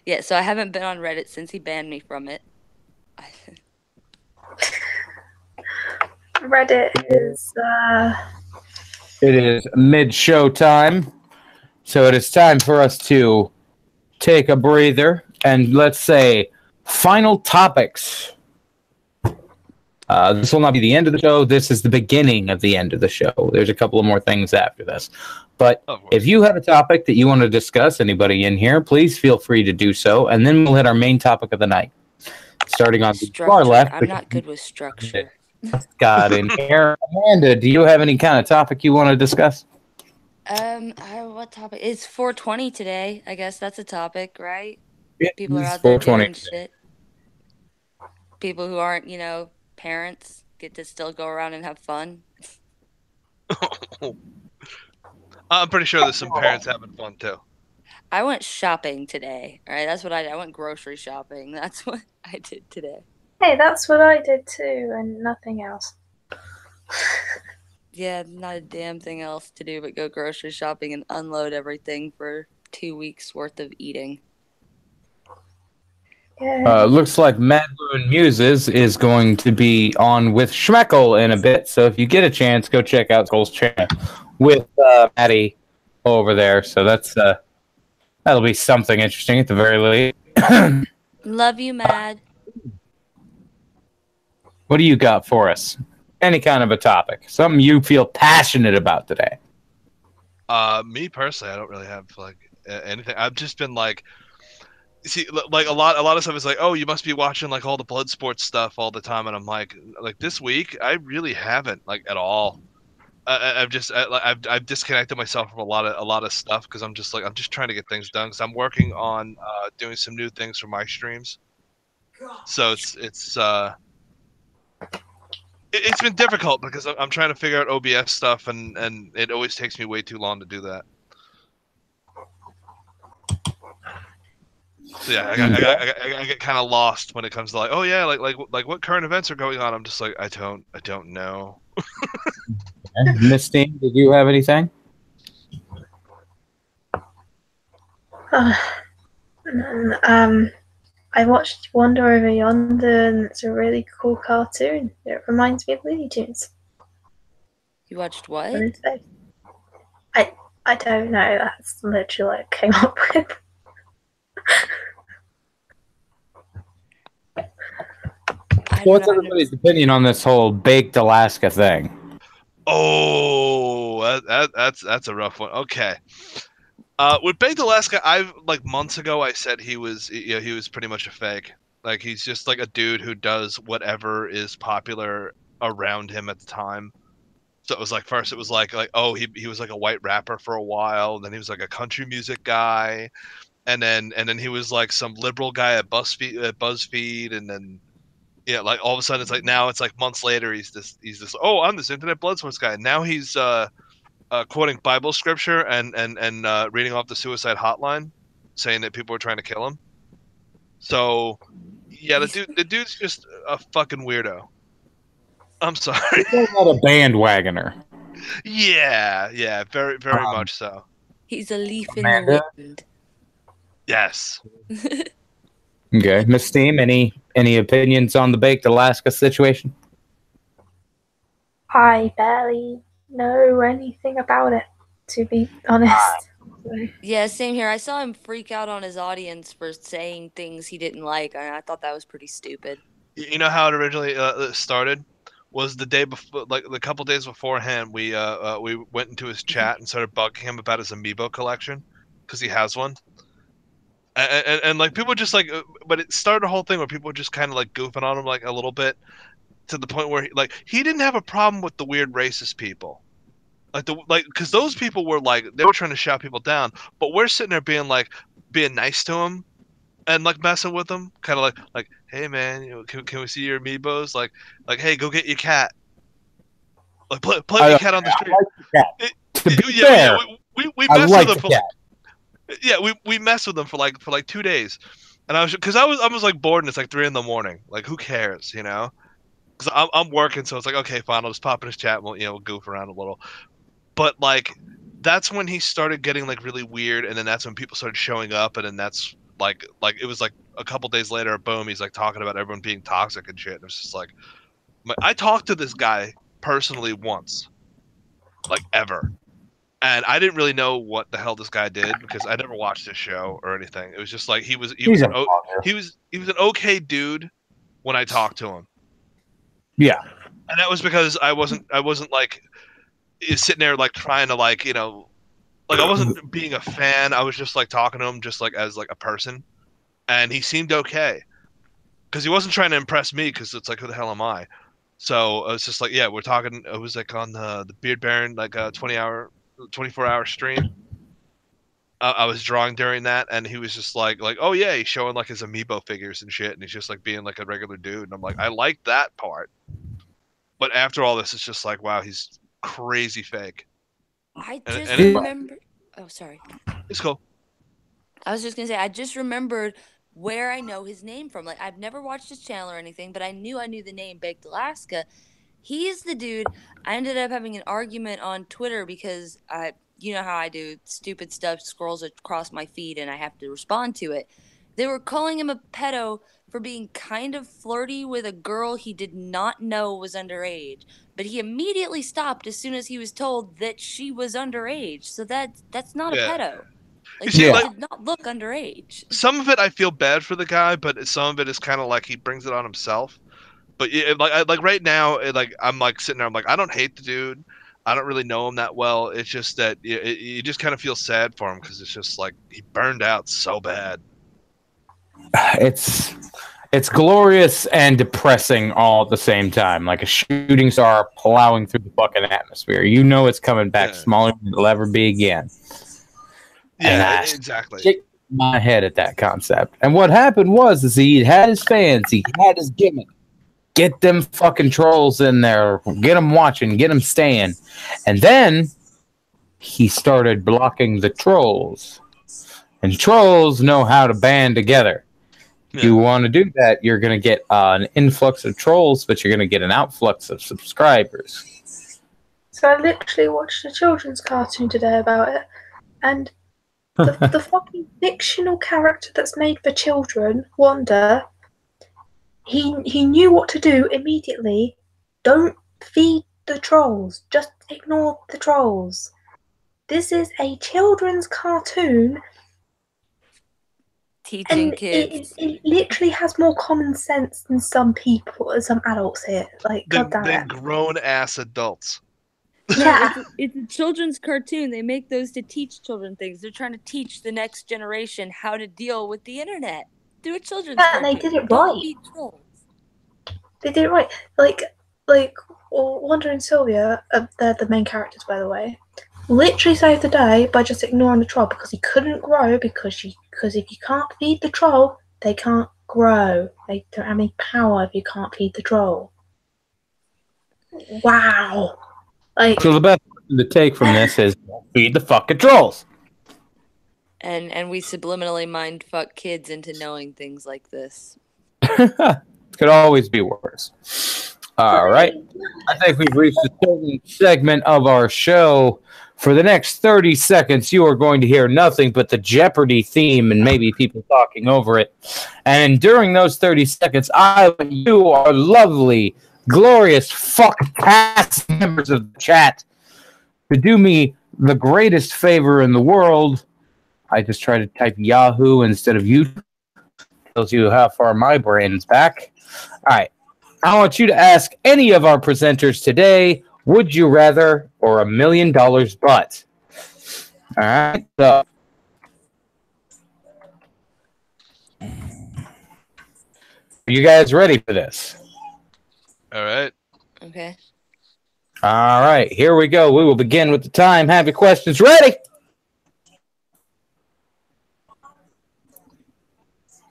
Yeah, so I haven't been on Reddit since he banned me from it. Reddit is It is mid-show time, so it is time for us to take a breather and, let's say, final topics. This will not be the end of the show. This is the beginning of the end of the show. There's a couple of more things after this. But if you have a topic that you want to discuss, anybody in here, please feel free to do so, and then we'll hit our main topic of the night. Starting on the far left. I'm not good with structure. Got in here. Amanda, do you have any kind of topic you want to discuss? What topic? It's 420 today. I guess that's a topic, right? Yeah, People are it's out there 420 doing shit. People who aren't, parents get to still go around and have fun. I'm pretty sure there's some parents having fun too. I went shopping today. All right, that's what I did. I went grocery shopping. That's what I did today. hey, that's what I did too, and nothing else. Yeah, not a damn thing else to do but go grocery shopping and unload everything for 2 weeks worth of eating. Yeah. Looks like Mad Moon Muses is going to be on with Schmeckle in a bit, so if you get a chance, go check out Cole's channel with Maddie over there. So that'll be something interesting at the very least. Love you, Mad. What do you got for us? Any kind of a topic, something you feel passionate about today? Me personally, I don't really have like anything. I've just been like, see, like a lot of stuff is like, oh, you must be watching like all the blood sports stuff all the time, and I'm like this week, I really haven't like at all. I've disconnected myself from a lot of stuff because I'm just trying to get things done because I'm working on doing some new things for my streams. So it's been difficult because I'm trying to figure out OBS stuff and it always takes me way too long to do that. So yeah, I get kind of lost when it comes to like, oh yeah, like what current events are going on. I'm just like, I don't know. Miss Steen, did you have anything? I watched Wander Over Yonder, and it's a really cool cartoon. It reminds me of Looney Tunes. You watched what? I don't know. That's literally what I came up with. What's everybody's opinion on this whole baked Alaska thing? Oh, that's a rough one. Okay. With Baked Alaska, I've like months ago I said he was pretty much a fake. Like he's just like a dude who does whatever is popular around him at the time. So it was like first it was like oh he was like a white rapper for a while, then he was like a country music guy, and then he was like some liberal guy at BuzzFeed, and then yeah, like all of a sudden it's like now it's like months later he's this oh, I'm this internet blood sports guy. Now he's quoting Bible scripture and reading off the suicide hotline, saying that people were trying to kill him. So yeah, the dude's just a fucking weirdo. I'm sorry. He's not a bandwagoner. Yeah, very much so. He's a leaf in Amanda? the wind. Yes. Okay, Miss Steam, any opinions on the baked Alaska situation? I barely know anything about it, to be honest. Yeah, same here. I saw him freak out on his audience for saying things he didn't like, and I thought that was pretty stupid. You know how it originally started? Was the day before, like a couple days beforehand, we went into his chat and started bugging him about his amiibo collection because he has one. And like people just like, but it started a whole thing where people were just kind of like goofing on him like a little bit, to the point where he didn't have a problem with the weird racist people, because those people were like, they were trying to shout people down, but we're sitting there being nice to him and like messing with them, kind of like hey man, you know, can we see your amiibos? Like hey, go get your cat. Like play with your cat on the street. To be fair, we I messed like with him the for cat. yeah, we messed with them for like 2 days, and I was like bored and it's like 3 a.m. Like who cares, you know? Because I'm working, so it's like okay, fine, I'll just pop in his chat, and we'll goof around a little. But like that's when he started getting like really weird, and then that's when people started showing up, and then that's like it was like a couple days later, boom, he's like talking about everyone being toxic and shit. And it's just like I talked to this guy personally once, like ever. And I didn't really know what the hell this guy did because I never watched his show or anything. It was just like he was an okay dude when I talked to him. Yeah. And that was because I wasn't like sitting there like trying to like, you know, like I wasn't being a fan. I was just like talking to him just like as like a person, and he seemed okay because he wasn't trying to impress me because it's like who the hell am I? So it's just like yeah, we're talking. It was like on the Beard Baron like a 24-hour stream. I was drawing during that, and he was just like oh yeah, he's showing like his amiibo figures and shit, and he's just like being like a regular dude, and I'm like I like that part, but after all this, it's just like wow, he's crazy fake. I just remember. Oh, sorry. It's cool. I was just gonna say I just remembered where I know his name from. Like I've never watched his channel or anything, but I knew the name Baked Alaska. He's the dude. I ended up having an argument on Twitter because you know how I do stupid stuff scrolls across my feed and I have to respond to it. They were calling him a pedo for being kind of flirty with a girl he did not know was underage, but he immediately stopped as soon as he was told that she was underage. So that's not a pedo. Like, see, he like, did not look underage. Some of it I feel bad for the guy, but some of it is kind of like he brings it on himself. But yeah, like right now, I'm like sitting there, I'm like I don't hate the dude. I don't really know him that well. It's just that you just kind of feel sad for him because it's just like he burned out so bad. It's glorious and depressing all at the same time. Like a shooting star plowing through the fucking atmosphere. You know it's coming back smaller than it'll ever be again. Yeah, exactly. Shake my head at that concept. And what happened was he had his fans. He had his gimmick. Get them fucking trolls in there. Get them watching. Get them staying. And then he started blocking the trolls. And trolls know how to band together. If you want to do that, you're going to get an influx of trolls, but you're going to get an outflux of subscribers. So I literally watched a children's cartoon today about it. And the fucking fictional character that's made for children, Wanda... He knew what to do immediately. Don't feed the trolls. Just ignore the trolls. This is a children's cartoon. Teaching kids. It literally has more common sense than some people, some adults here. Like, Than grown-ass adults. Yeah. It's a children's cartoon. They make those to teach children things. They're trying to teach the next generation how to deal with the internet. Through a children's cartoon. And they did it right. They did it right. Like Wanda and Sylvia, they're the main characters, by the way, literally saved the day by just ignoring the troll because he couldn't grow because if you can't feed the troll, they can't grow. They don't have any power if you can't feed the troll. Wow. So the best thing to take from this is feed the fucking trolls. And we subliminally mind fuck kids into knowing things like this. Could always be worse. All right. I think we've reached a certain segment of our show For the next 30 seconds, you are going to hear nothing but the Jeopardy theme and maybe people talking over it. And during those 30 seconds, I want you, our lovely, glorious, fuck-ass members of the chat, to do me the greatest favor in the world. I just tried to type Yahoo instead of YouTube. Tells you how far my brain's back. All right. I want you to ask any of our presenters today, would you rather or $1 million but? All right. So, are you guys ready for this? All right. Okay. All right. Here we go. We will begin with the time. Have your questions ready?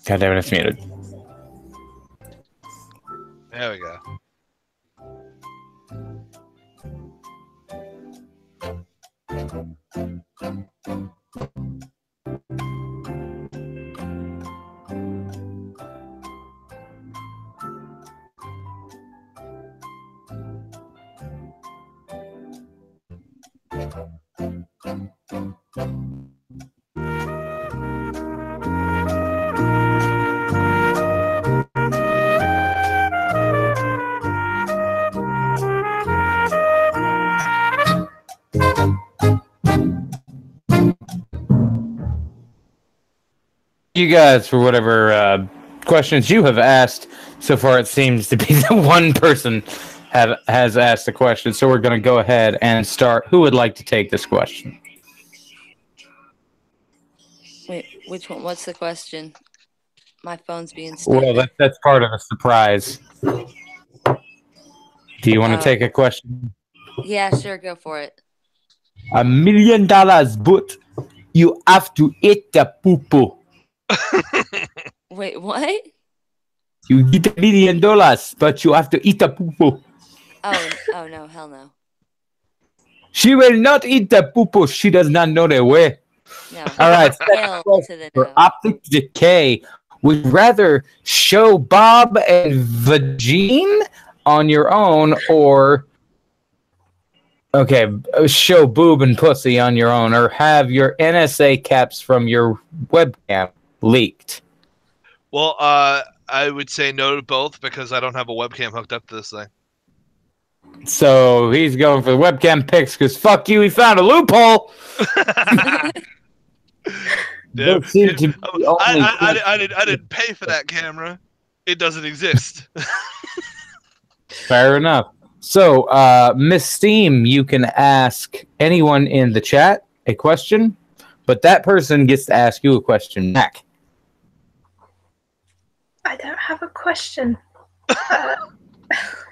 God damn it, it's muted. There we go. You guys for whatever questions you have asked. So far, it seems to be the one person has asked the question. So we're going to go ahead and start. Who would like to take this question? Wait, which one? What's the question? My phone's being stupid. Well, that's part of the surprise. Do you want to take a question? Yeah, sure, go for it. $1 million, but you have to eat the poo-poo. Wait, what? You get $1 million, but you have to eat the poo-poo. Oh no, hell no. She will not eat the poo-poo. She does not know the way. No. All right. Hell to the For no. Optic Decay, would you rather show Bob and Vagine on your own or show boob and pussy on your own, or have your NSA caps from your webcam leaked? Well, I would say no to both because I don't have a webcam hooked up to this thing. So he's going for the webcam pics because fuck you, he found a loophole. Yeah, Don't seem to be the only I didn't pay for that camera. It doesn't exist. Fair enough. So, Miss Steam, you can ask anyone in the chat a question, but that person gets to ask you a question back. I don't have a question.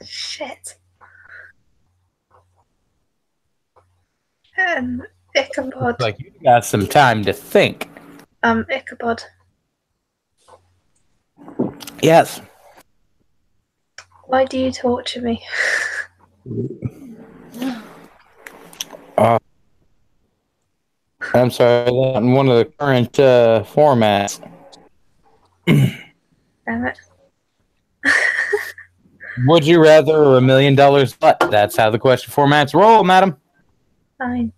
Shit. Ichabod. Like you got some time to think. Ichabod. Yes. Why do you torture me? I'm sorry, in one of the current formats. Damn it. Would you rather or $1 million but? That's how the question formats roll, madam. Fine.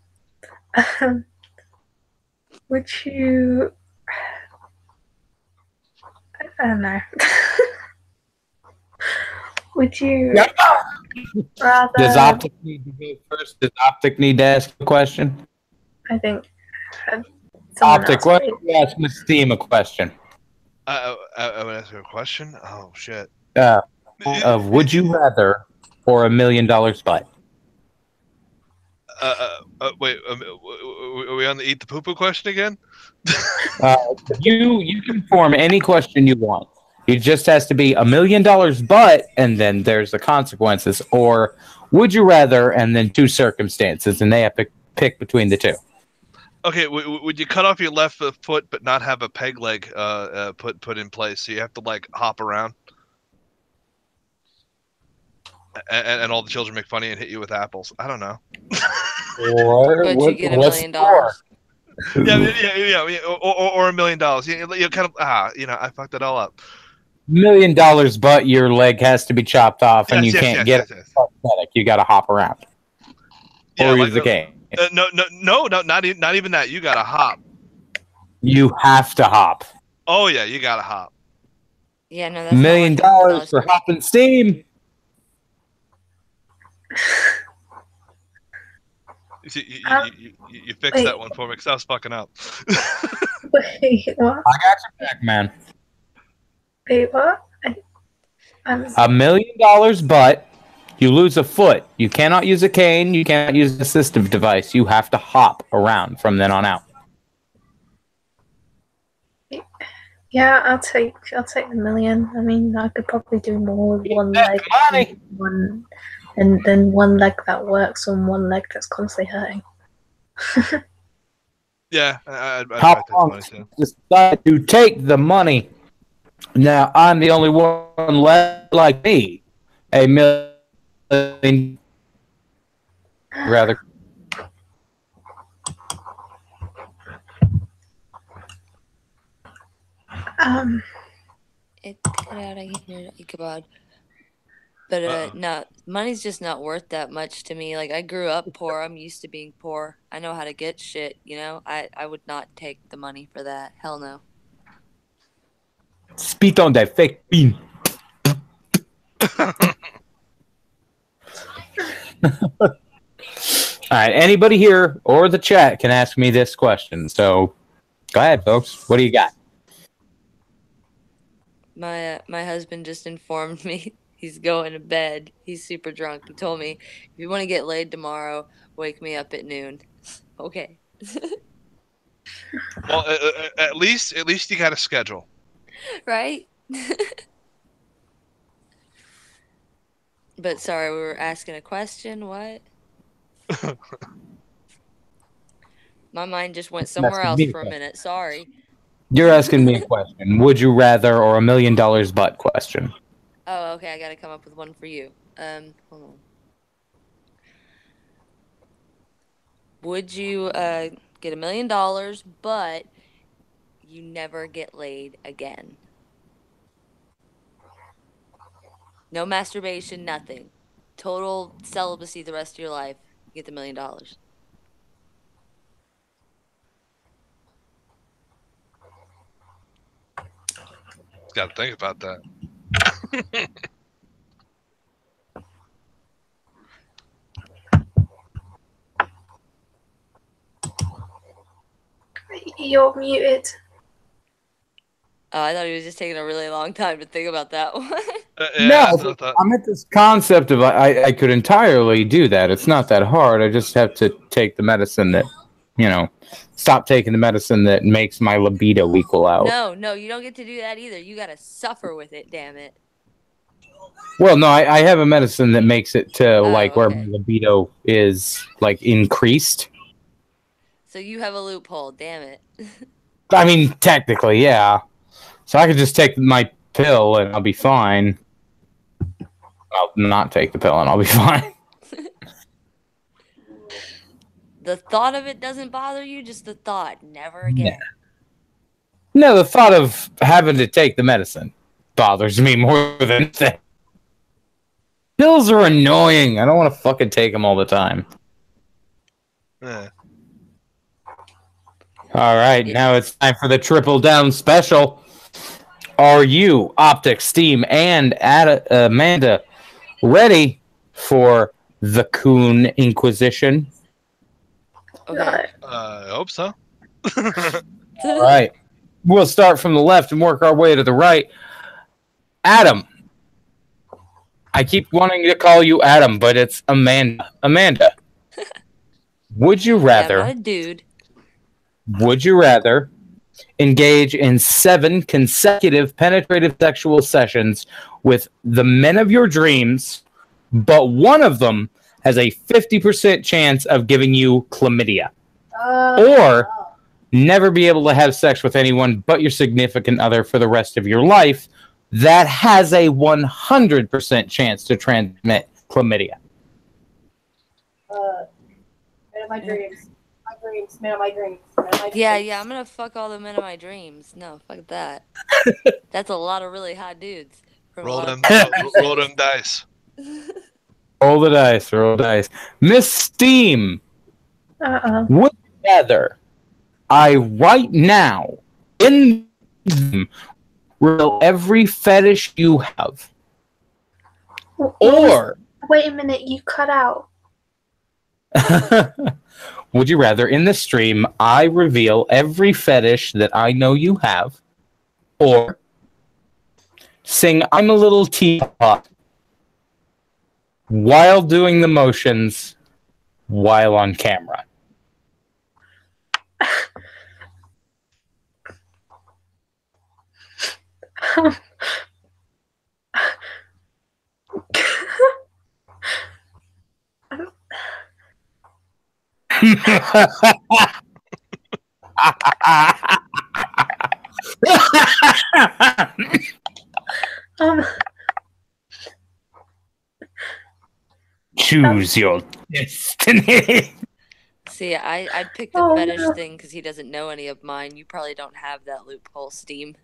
Would you... I don't know. Would you rather... Does Optic need to go first? Does Optic need to ask a question? I think... Optic, why don't you ask Miss Steam a question? I would ask her a question. Oh shit. Of would you rather or $1 million but? Wait. Are we on the eat the poo poo question again? You can form any question you want. It just has to be $1 million but, and then there's the consequences. Or would you rather, and then two circumstances, and they have to pick between the two. Okay, would you cut off your left foot but not have a peg leg put in place, so you have to like hop around, and all the children make fun of you and hit you with apples? I don't know. Or But you get $1 million. Yeah, or $1 million. You kind of I fucked it all up. $1 million but your leg has to be chopped off, and you can't get it. You got to hop around. Yeah, or like use the cane. No, not even that. You gotta hop. You have to hop. Oh yeah, you gotta hop. Yeah, no, that's $1 not million worth for $1,000. hopping Steam. You fix that one for me because I was fucking up. Wait, what? I got your back, man. Wait, what? $1 million, but you lose a foot. You cannot use a cane. You cannot use an assistive device. You have to hop around from then on out. Yeah, I'll take the million. I mean, I could probably do more with one leg, money. and then one leg that works on one leg that's constantly hurting. Yeah, I'd How take the long money too. decide to take the money? Now I'm the only one left like me. $1 million. Rather. It cut out. I can hear Ichabod. But no, money's just not worth that much to me. Like, I grew up poor. I'm used to being poor. I know how to get shit, you know? I would not take the money for that. Hell no. Spit on that fake bean. All right, anybody here or the chat can ask me this question. So go ahead, folks. What do you got? My husband just informed me he's going to bed. He's super drunk. He told me, if you want to get laid tomorrow, wake me up at noon. Okay. Well, at least you got a schedule. Right? But sorry, we were asking a question. What? My mind just went somewhere else for a minute. Sorry. You're asking me a question. Would you rather or $1 million butt question? Oh, okay. I gotta come up with one for you. Hold on. Would you get $1 million, but you never get laid again? No masturbation, nothing. Total celibacy the rest of your life. You get the $1 million. Got to think about that. You're muted. Oh, I thought he was just taking a really long time to think about that one. No, I'm at this concept of I could entirely do that. It's not that hard. I just have to take the medicine that, stop taking the medicine that makes my libido equal out. No, you don't get to do that either. You gotta suffer with it, damn it. Well, no, I have a medicine that makes it to where okay. my libido is increased. So you have a loophole, damn it. I mean, technically, yeah. So I could just take my pill and I'll be fine. I'll not take the pill and I'll be fine. The thought of it doesn't bother you, just the thought. Never again. No, the thought of having to take the medicine bothers me more than that. Pills are annoying. I don't want to fucking take them all the time. Yeah. All right, now it's time for the triple down special. Are you, Optics, Steam, and Amanda, ready for the Coon Inquisition? Okay. I hope so. All right. We'll start from the left and work our way to the right. Adam. I keep wanting to call you Adam, but it's Amanda. Amanda. Would you rather... Yeah, I'm not a dude. Would you rather engage in 7 consecutive penetrative sexual sessions with the men of your dreams, but one of them has a 50% chance of giving you chlamydia? Or never be able to have sex with anyone but your significant other for the rest of your life that has a 100% chance to transmit chlamydia? Men of my dreams. Men of my dreams. Yeah, I'm gonna fuck all the men of my dreams. No, fuck that. That's a lot of really hot dudes. Roll them dice. Roll the dice. Roll the dice. Miss Steam. Would you rather I right now in reveal every fetish you have, or Wait a minute, you cut out. would you rather in the stream I reveal every fetish that I know you have, or sing I'm a Little Teapot while doing the motions while on camera? Choose your destiny. See, I picked the fetish thing because he doesn't know any of mine. You probably don't have that loophole, Steam.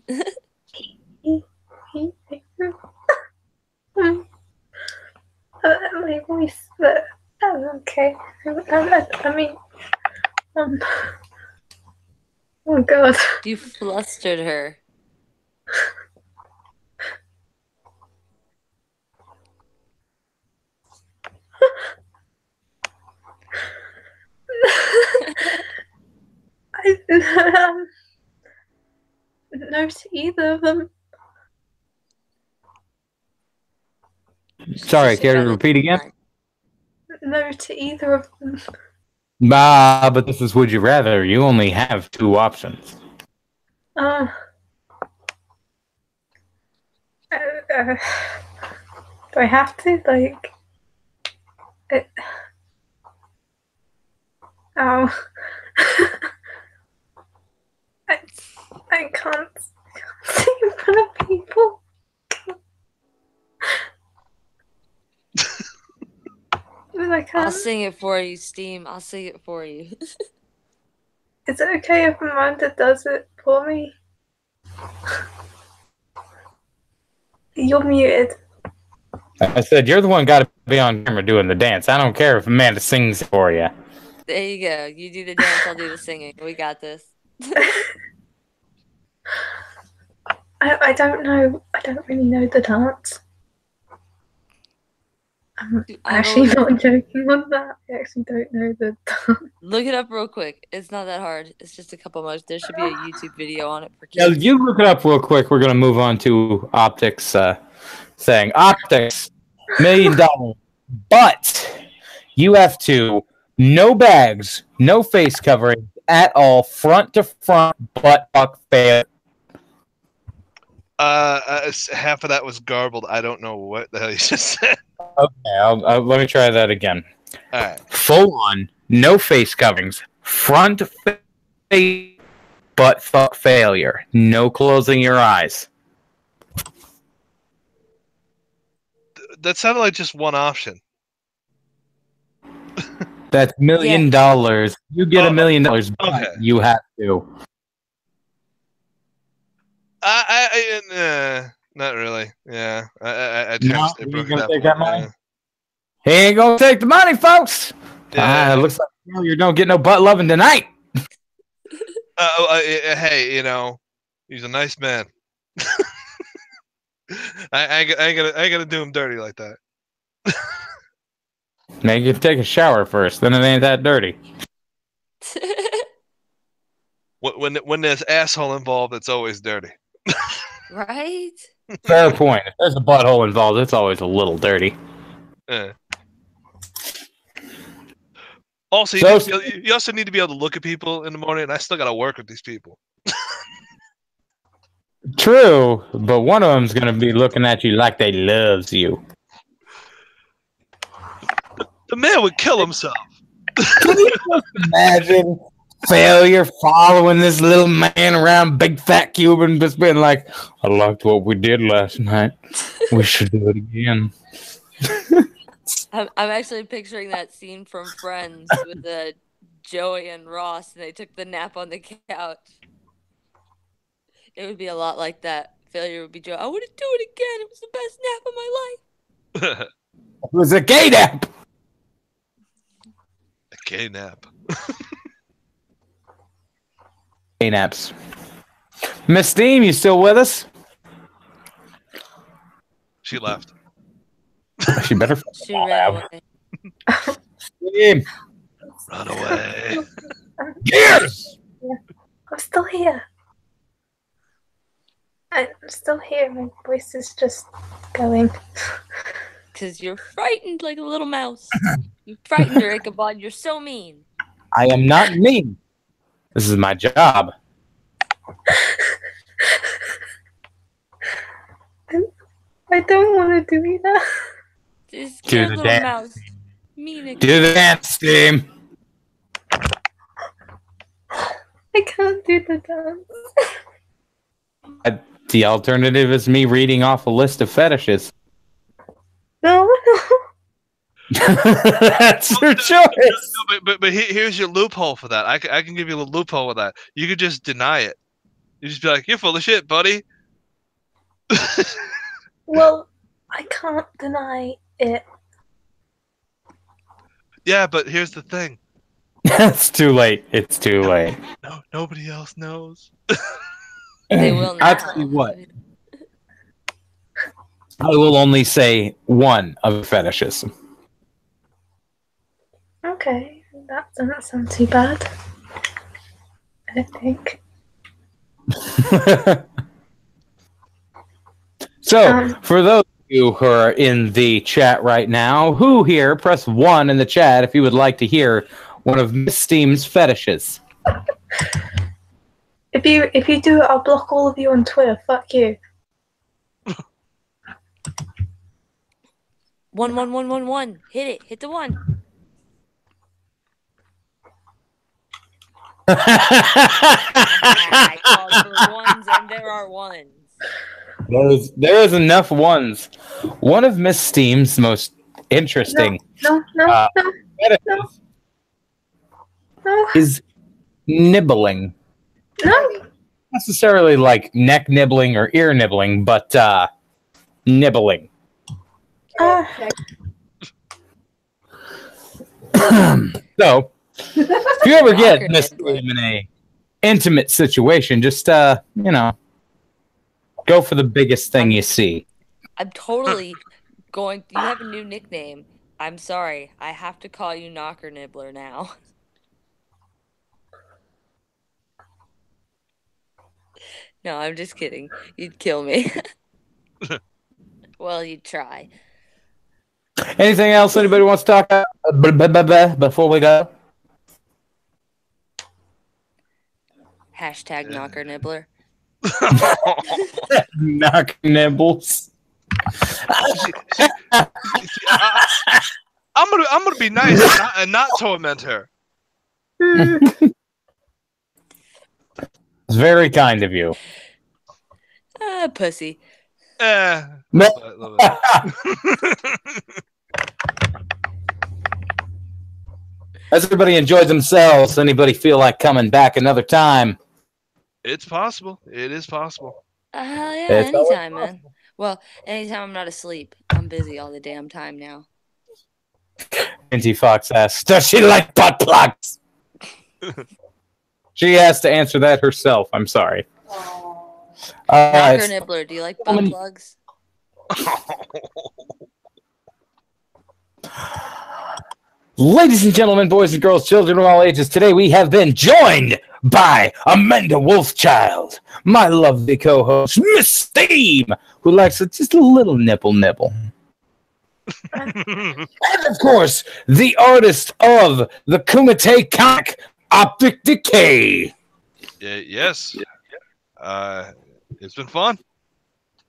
My voice, but okay. I mean, oh god. You flustered her. No to either of them. Sorry, care to repeat again? No to either of them. But this is Would You Rather. You only have two options. Do I have to? Like... Oh. I can't sing in front of people. I'll sing it for you, Steam. I'll sing it for you. Is it okay if Amanda does it for me? You're muted. I said, you're the one got to be on camera doing the dance. I don't care if Amanda sings for you. There you go. You do the dance, I'll do the singing. We got this. I don't know. I don't really know the dance. I'm actually not joking on that. I actually don't know the dance. Look it up real quick. It's not that hard. It's just a couple motions. There should be a YouTube video on it for Yeah, kids. you look it up real quick. We're going to move on to Optics saying, Optics, $1 million. But you have to, no bags, no face covering at all, front to front, butt fuck fail. Half of that was garbled. I don't know what the hell you just said. Okay, let me try that again. All right. Full on, no face coverings, front face, butt fuck failure, no closing your eyes. That sounded like just one option. That's $1 million. You get $1 million, but okay. You have to. Not really. Yeah, I No, it you broke gonna that take point, that money? yeah. He ain't gonna take the money, folks. Yeah. It looks like you don't get no butt loving tonight. Hey, you know, he's a nice man. I ain't gonna do him dirty like that. Now you can take a shower first, then it ain't that dirty. When there's asshole involved, it's always dirty. Right? Fair point. If there's a butthole involved, it's always a little dirty. Yeah. Also, you also need to be able to look at people in the morning, and I still got to work with these people. True, but one of them's gonna be looking at you like they loves you. The man would kill himself. Can you just imagine failure following this little man around, big fat Cuban, just being like, I liked what we did last night. We should do it again. I'm actually picturing that scene from Friends with Joey and Ross, and they took the nap on the couch. It would be a lot like that. Failure would be Joe. I want to do it again. It was the best nap of my life. It was a gay nap. A gay nap. Hey, Naps. Miss Steam, you still with us? She left. She better. She ran away. Steam. Run away. Gears! I'm still here. I'm still here. My voice is just going. Because you're frightened like a little mouse. You frightened her, Ichabod. You're so mean. I am not mean. This is my job. I don't want to do that. Just Do kill the little dance. mouse. Mean Ichabod. Do the dance, Steam. I can't do the dance. The alternative is me reading off a list of fetishes. No. That's your choice. No, but here's your loophole for that. I can give you a loophole with that. You could just deny it. You just be like, "You're full of shit, buddy." Well, I can't deny it. Yeah, but here's the thing. It's too late. It's too late. No, nobody else knows. They will I'll not. tell you what. I will only say one of fetishes. Okay, that doesn't sound too bad. I think. So, for those of you who are in the chat right now, who here, press 1 in the chat if you would like to hear one of Miss Steam's fetishes. If you do it, I'll block all of you on Twitter. Fuck you. 1 1 1 1 1. Hit it. Hit the 1. I called for ones, and there are ones. There is enough ones. One of Miss Steam's most interesting No. fetishes No. is nibbling. No. Not necessarily like neck nibbling or ear nibbling, but nibbling. So, if you ever get Miss Steam in a intimate situation, just go for the biggest thing you see. I'm totally going. You have a new nickname. I'm sorry. I have to call you Knocker Nibbler now. No, I'm just kidding. You'd kill me. Well, you'd try. Anything else anybody wants to talk about before we go? Hashtag Knocker Nibbler. Knock nibbles. I'm gonna be nice and not torment her. It's very kind of you. Pussy. Love it. As everybody enjoys themselves, anybody feel like coming back another time? It's possible. It is possible. Yeah, It's always anytime, man. Well, anytime I'm not asleep. I'm busy all the damn time now. Minty Fox asks, does she like butt plugs? She has to answer that herself. I'm sorry. Knocker Nibbler, do you like butt plugs? Ladies and gentlemen, boys and girls, children of all ages, today we have been joined by Amanda Wolfchild, my lovely co-host, Miss Steam, who likes just a little nibble. And of course, the artist of the Kumite comic, Optic Decay. Yes. It's been fun.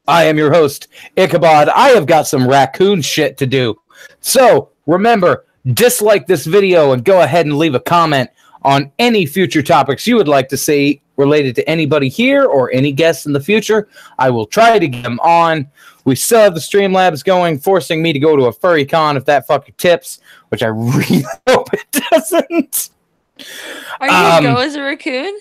I am your host, Ichabod. I have got some raccoon shit to do. So, remember, dislike this video and go ahead and leave a comment on any future topics you would like to see related to anybody here or any guests in the future. I will try to get them on. We still have the Streamlabs going, forcing me to go to a furry con if that fucker tips, which I really hope it doesn't. Are you going to go as a raccoon?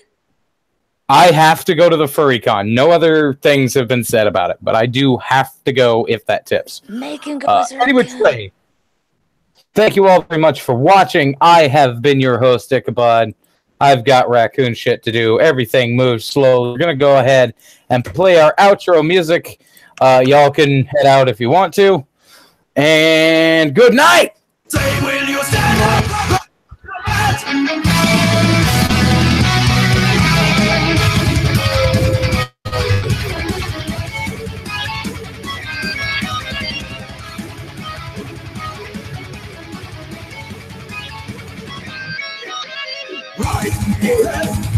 I have to go to the furry con. No other things have been said about it, but I do have to go if that tips. Make him go as a Any which raccoon. way, Thank you all very much for watching. I have been your host, Ichabod. I've got raccoon shit to do. Everything moves slowly. We're going to go ahead and play our outro music. Y'all can head out if you want to. And good night! Say, will you stand up? Right,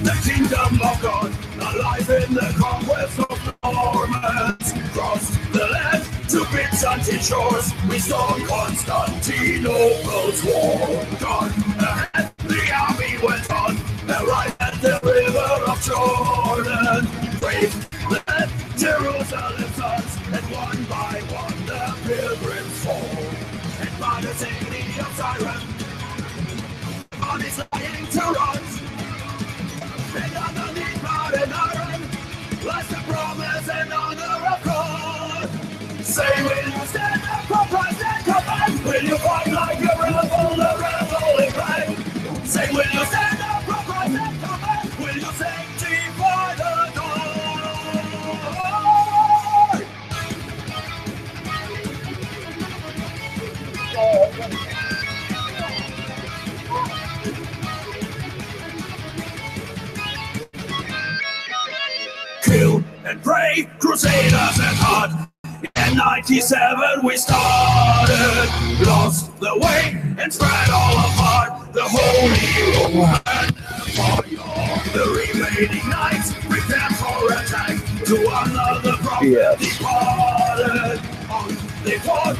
the kingdom of God, alive in the conquest of Normans. Cross the land to Byzantine shores, we saw Constantinople's war. Gone ahead, the army went on, arrived at the river of Jordan. Brave led Jerusalem's sons, and one by one the pilgrims fall. And by the city of Siren, on his lying to run, and underneath blood and iron lies the promise and honor of God. Say, will you stand up for Christ and command? Will you fight like a rebel in pride? Say, will you stand up for Christ and command? Will you sanctify the dawn? Kill and pray, crusaders at heart. In 97 we started, lost the way and spread all apart. The Holy Roman Empire. The remaining knights prepare for attack to another prophet departed. On they fought.